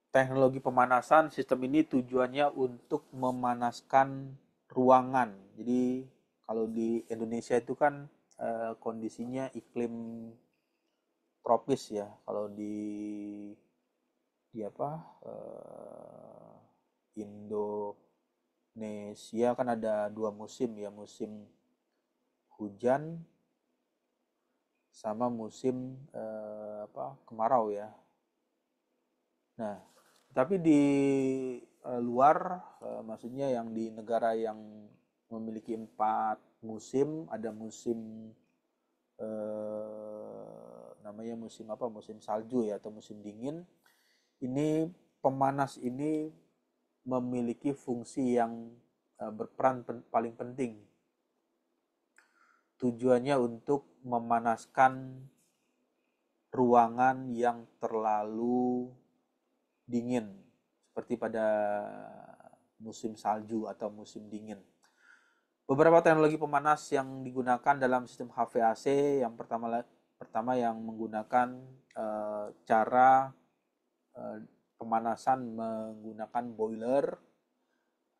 teknologi pemanasan. Sistem ini tujuannya untuk memanaskan ruangan. Jadi kalau di Indonesia itu kan kondisinya iklim tropis ya. Kalau di apa Indonesia kan ada dua musim ya, musim hujan sama musim kemarau ya. Nah, tapi di luar, maksudnya yang di negara yang memiliki 4 musim, ada musim namanya musim apa? Musim salju ya atau musim dingin. Ini pemanas ini memiliki fungsi yang berperan paling penting. Tujuannya untuk memanaskan ruangan yang terlalu dingin seperti pada musim salju atau musim dingin. Beberapa teknologi pemanas yang digunakan dalam sistem HVAC, yang pertama yang menggunakan cara pemanasan menggunakan boiler,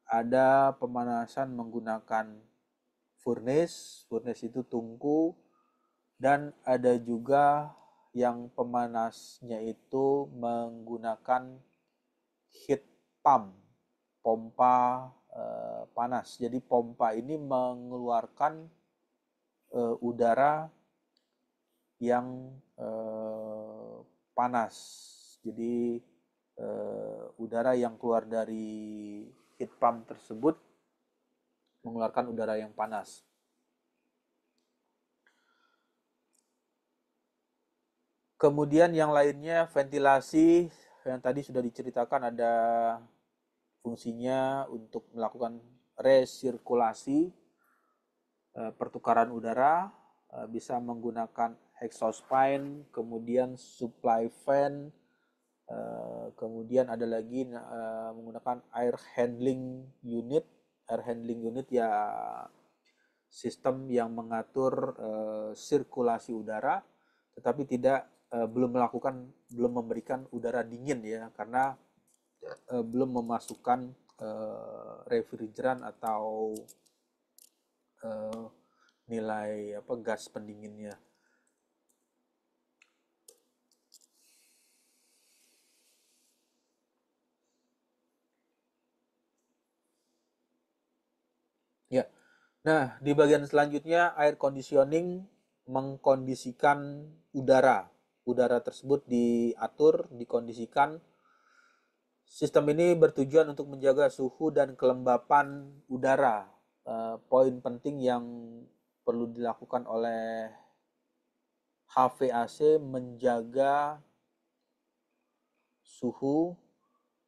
ada pemanasan menggunakan furnace itu tungku, dan ada juga yang pemanasnya itu menggunakan heat pump, pompa panas. Jadi pompa ini mengeluarkan udara yang panas. Jadi udara yang keluar dari heat pump tersebut mengeluarkan udara yang panas. Kemudian yang lainnya ventilasi, yang tadi sudah diceritakan, ada fungsinya untuk melakukan resirkulasi, pertukaran udara, bisa menggunakan exhaust fan, kemudian supply fan, kemudian ada lagi menggunakan air handling unit. Air handling unit ya sistem yang mengatur sirkulasi udara, tetapi tidak belum memberikan udara dingin ya, karena belum memasukkan refrigeran atau eh, nilai gas pendinginnya. Ya. Nah, di bagian selanjutnya air conditioning mengkondisikan udara. Udara tersebut diatur, dikondisikan. Sistem ini bertujuan untuk menjaga suhu dan kelembapan udara. Poin penting yang perlu dilakukan oleh HVAC menjaga suhu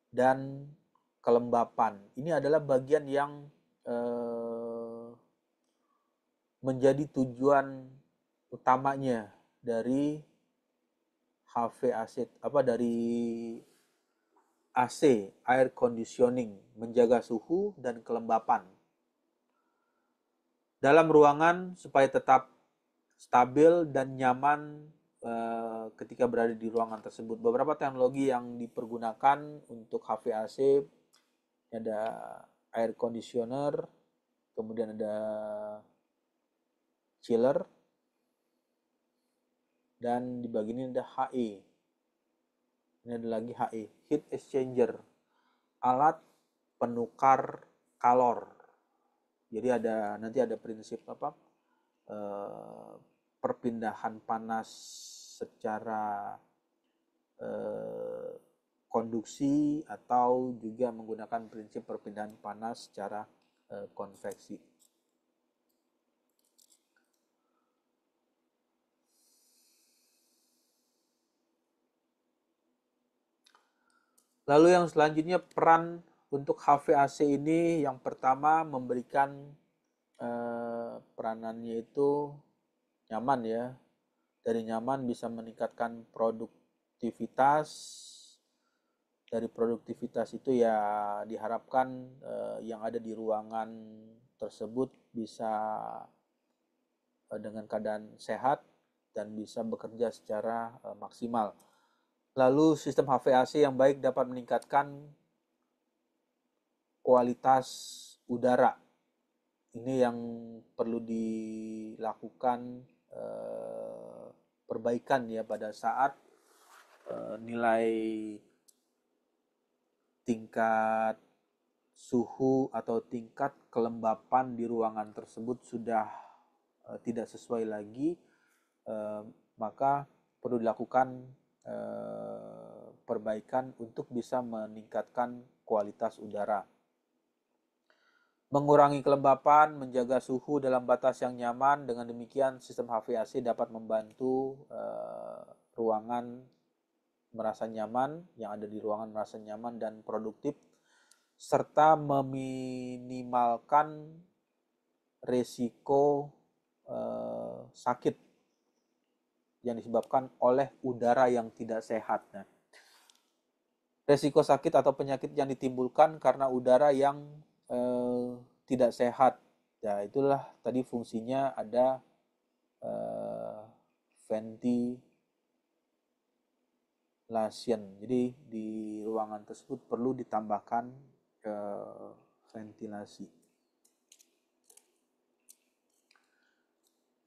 dan kelembapan. Ini adalah bagian yang menjadi tujuan utamanya dari HVAC, dari AC, air conditioning, menjaga suhu dan kelembapan dalam ruangan supaya tetap stabil dan nyaman ketika berada di ruangan tersebut. Beberapa teknologi yang dipergunakan untuk HVAC ada air conditioner, kemudian ada chiller, dan di bagian ini ada HE. Ini ada lagi HE, heat exchanger, alat penukar kalor. Jadi nanti ada prinsip perpindahan panas secara konduksi atau juga menggunakan prinsip perpindahan panas secara konveksi. Lalu yang selanjutnya peran untuk HVAC ini, yang pertama memberikan peranannya itu nyaman ya. Dari nyaman bisa meningkatkan produktivitas. Dari produktivitas itu ya diharapkan yang ada di ruangan tersebut bisa dengan keadaan sehat dan bisa bekerja secara maksimal. Lalu sistem HVAC yang baik dapat meningkatkan kualitas udara. Ini yang perlu dilakukan perbaikan ya pada saat nilai tingkat suhu atau tingkat kelembapan di ruangan tersebut sudah tidak sesuai lagi, maka perlu dilakukan perbaikan untuk bisa meningkatkan kualitas udara. Mengurangi kelembapan, menjaga suhu dalam batas yang nyaman. Dengan demikian, sistem HVAC dapat membantu ruangan merasa nyaman, yang ada di ruangan merasa nyaman dan produktif, serta meminimalkan resiko sakit yang disebabkan oleh udara yang tidak sehat. Nah, resiko sakit atau penyakit yang ditimbulkan karena udara yang tidak sehat. Ya, itulah tadi fungsinya ada ventilation. Jadi di ruangan tersebut perlu ditambahkan ventilasi.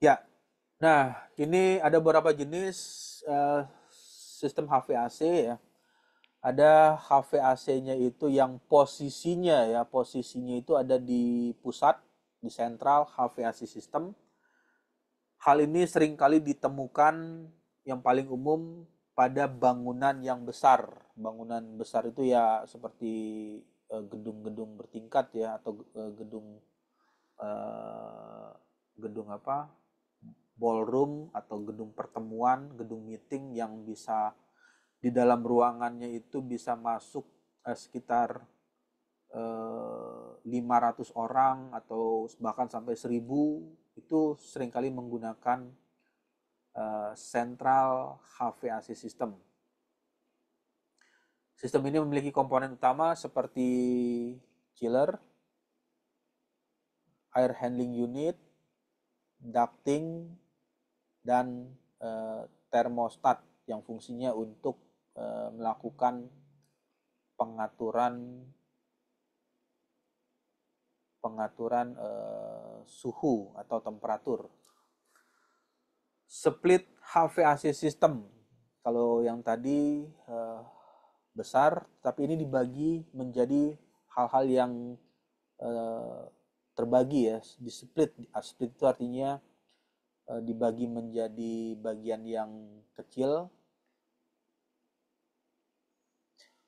Ya, nah ini ada beberapa jenis sistem HVAC ya. Ada HVAC-nya itu yang posisinya itu ada di pusat, di sentral HVAC system. Hal ini seringkali ditemukan yang paling umum pada bangunan yang besar. Bangunan besar itu ya seperti gedung-gedung bertingkat ya, atau gedung ballroom atau gedung pertemuan, gedung meeting yang bisa di dalam ruangannya itu bisa masuk sekitar 500 orang atau bahkan sampai 1000, itu seringkali menggunakan central HVAC system. Sistem ini memiliki komponen utama seperti chiller, air handling unit, ducting, dan thermostat yang fungsinya untuk melakukan pengaturan suhu atau temperatur. Split HVAC system, kalau yang tadi besar, tapi ini dibagi menjadi hal-hal yang terbagi ya, di split. Split itu artinya dibagi menjadi bagian yang kecil.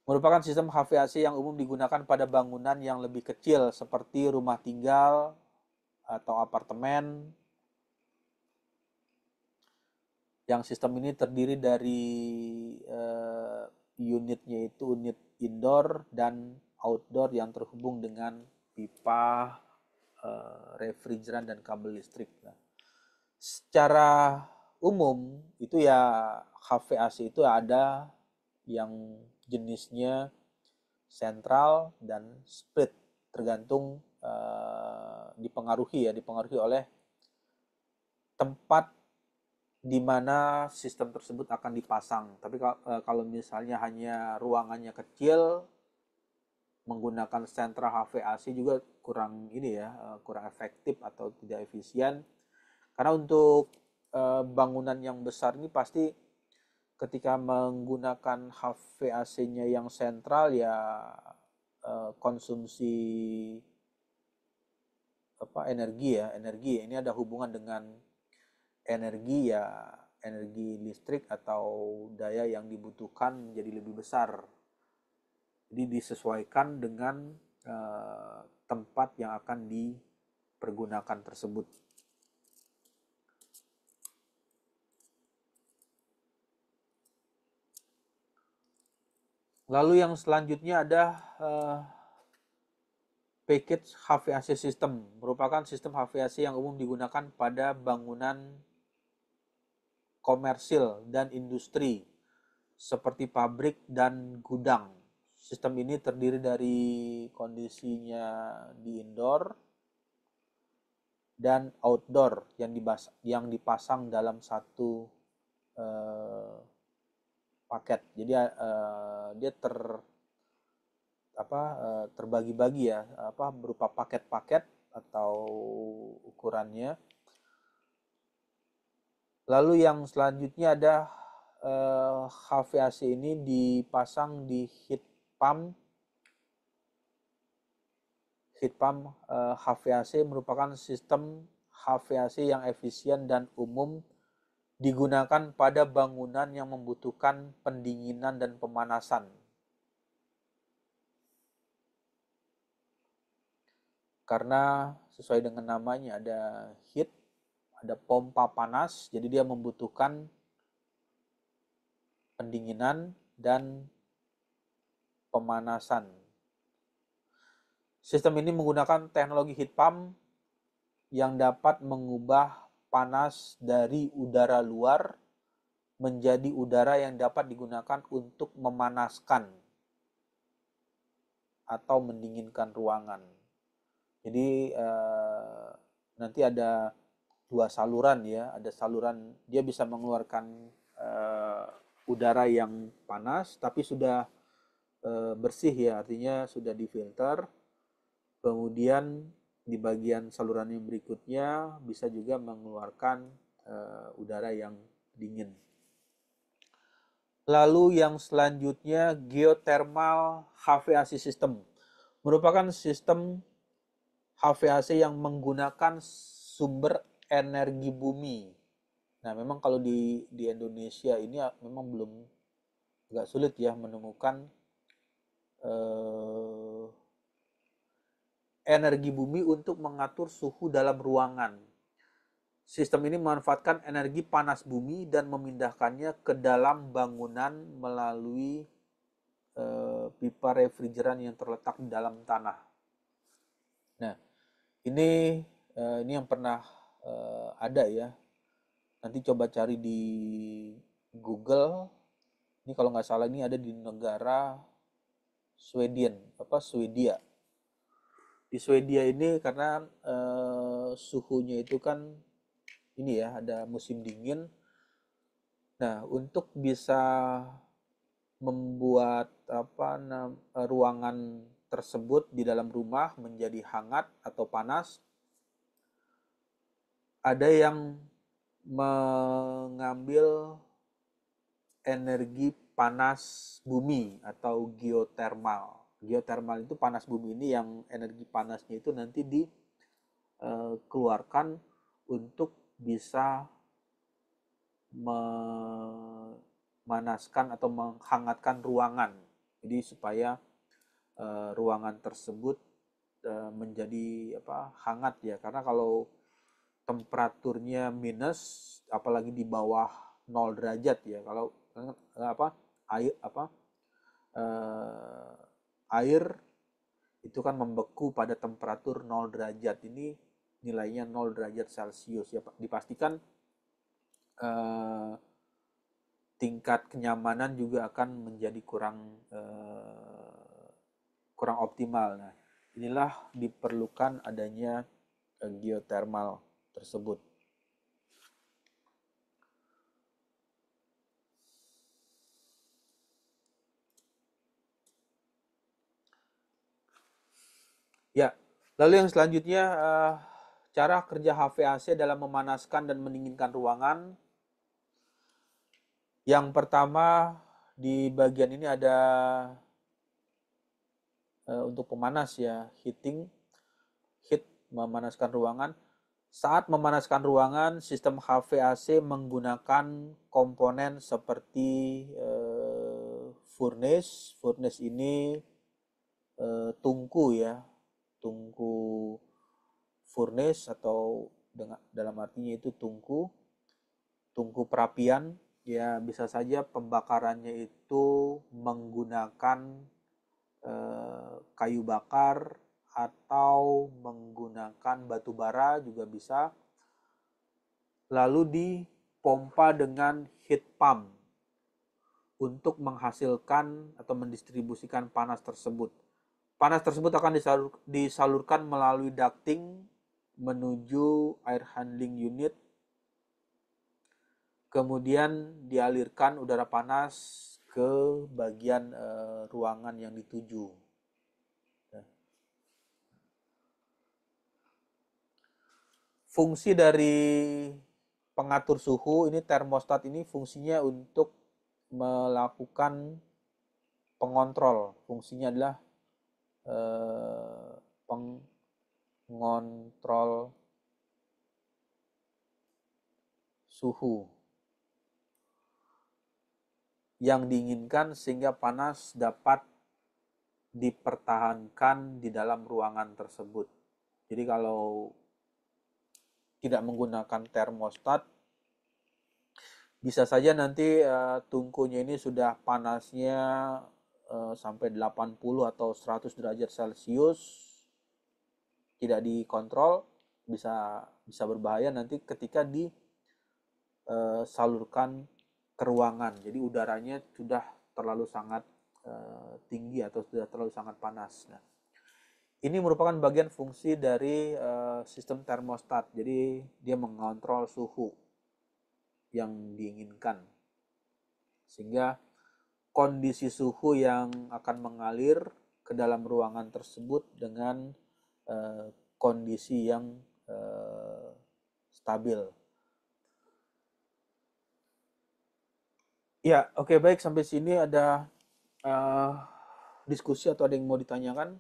Merupakan sistem HVAC yang umum digunakan pada bangunan yang lebih kecil seperti rumah tinggal atau apartemen. Yang sistem ini terdiri dari unitnya itu unit indoor dan outdoor yang terhubung dengan pipa, refrigeran dan kabel listrik. Nah, secara umum itu ya HVAC itu ada yang jenisnya sentral dan split, tergantung dipengaruhi oleh tempat di mana sistem tersebut akan dipasang. Tapi kalau misalnya hanya ruangannya kecil, menggunakan sentral HVAC juga kurang kurang efektif atau tidak efisien. Karena untuk bangunan yang besar ini pasti ketika menggunakan HVAC-nya yang sentral ya konsumsi energi ini ada hubungan dengan energi listrik atau daya yang dibutuhkan menjadi lebih besar. Jadi disesuaikan dengan tempat yang akan dipergunakan tersebut. Lalu yang selanjutnya ada package HVAC system, merupakan sistem HVAC yang umum digunakan pada bangunan komersil dan industri seperti pabrik dan gudang. Sistem ini terdiri dari kondisinya di indoor dan outdoor yang dipasang dalam satu paket. Jadi dia terbagi-bagi ya, berupa paket-paket atau ukurannya. Lalu yang selanjutnya ada HVAC ini dipasang di heat pump. Heat pump HVAC merupakan sistem HVAC yang efisien dan umum digunakan pada bangunan yang membutuhkan pendinginan dan pemanasan. Karena sesuai dengan namanya ada heat, ada pompa panas, jadi dia membutuhkan pendinginan dan pemanasan. Sistem ini menggunakan teknologi heat pump yang dapat mengubah panas dari udara luar menjadi udara yang dapat digunakan untuk memanaskan atau mendinginkan ruangan. Jadi nanti ada dua saluran ya, ada saluran dia bisa mengeluarkan udara yang panas tapi sudah bersih ya, artinya sudah difilter. Kemudian di bagian saluran yang berikutnya bisa juga mengeluarkan udara yang dingin. Lalu yang selanjutnya geothermal HVAC system, merupakan sistem HVAC yang menggunakan sumber energi bumi. Nah, memang kalau di Indonesia ini memang belum, agak sulit ya menemukan energi bumi untuk mengatur suhu dalam ruangan. Sistem ini memanfaatkan energi panas bumi dan memindahkannya ke dalam bangunan melalui pipa refrigeran yang terletak di dalam tanah. Nah, ini yang pernah ada ya. Nanti coba cari di Google. Ini kalau nggak salah ini ada di negara Swedia. Di Swedia ini karena suhunya itu kan ini ya, ada musim dingin. Nah, untuk bisa membuat ruangan tersebut di dalam rumah menjadi hangat atau panas, ada yang mengambil energi panas bumi atau geotermal. Geotermal itu panas bumi ini yang energi panasnya itu nanti dikeluarkan untuk bisa memanaskan atau menghangatkan ruangan. Jadi supaya ruangan tersebut menjadi hangat ya. Karena kalau temperaturnya minus, apalagi di bawah 0 derajat ya. Kalau air eh, air itu kan membeku pada temperatur 0 derajat. Ini nilainya 0 derajat Celcius ya. Dipastikan eh, tingkat kenyamanan juga akan menjadi kurang optimal. Nah, inilah diperlukan adanya geotermal tersebut. Ya, lalu yang selanjutnya cara kerja HVAC dalam memanaskan dan mendinginkan ruangan. Yang pertama di bagian ini ada untuk pemanas ya, heat memanaskan ruangan. Saat memanaskan ruangan, sistem HVAC menggunakan komponen seperti furnace. Furnace ini tungku ya, tungku furnace atau dalam artinya itu tungku perapian. Ya bisa saja pembakarannya itu menggunakan kayu bakar atau menggunakan batu bara juga bisa. Lalu dipompa dengan heat pump untuk menghasilkan atau mendistribusikan panas tersebut. Panas tersebut akan disalurkan melalui ducting menuju air handling unit, kemudian dialirkan udara panas ke bagian ruangan yang dituju. Fungsi dari pengatur suhu ini, termostat ini fungsinya untuk melakukan pengontrol. Fungsinya adalah pengontrol suhu yang diinginkan sehingga panas dapat dipertahankan di dalam ruangan tersebut. Jadi kalau tidak menggunakan termostat, bisa saja nanti tungkunya ini sudah panasnya sampai 80 atau 100 derajat Celcius, tidak dikontrol, bisa berbahaya nanti ketika disalurkan ke ruangan. Jadi udaranya sudah terlalu sangat tinggi atau sudah terlalu sangat panas. Nah, ini merupakan bagian fungsi dari sistem termostat. Jadi dia mengontrol suhu yang diinginkan. Sehingga kondisi suhu yang akan mengalir ke dalam ruangan tersebut dengan kondisi yang stabil. Ya, oke, baik, sampai sini ada diskusi atau ada yang mau ditanyakan?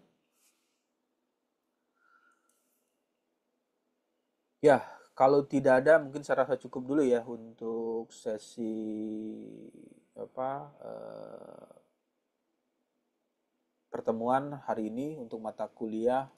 Ya, kalau tidak ada mungkin saya rasa cukup dulu ya untuk sesi pertemuan hari ini untuk mata kuliah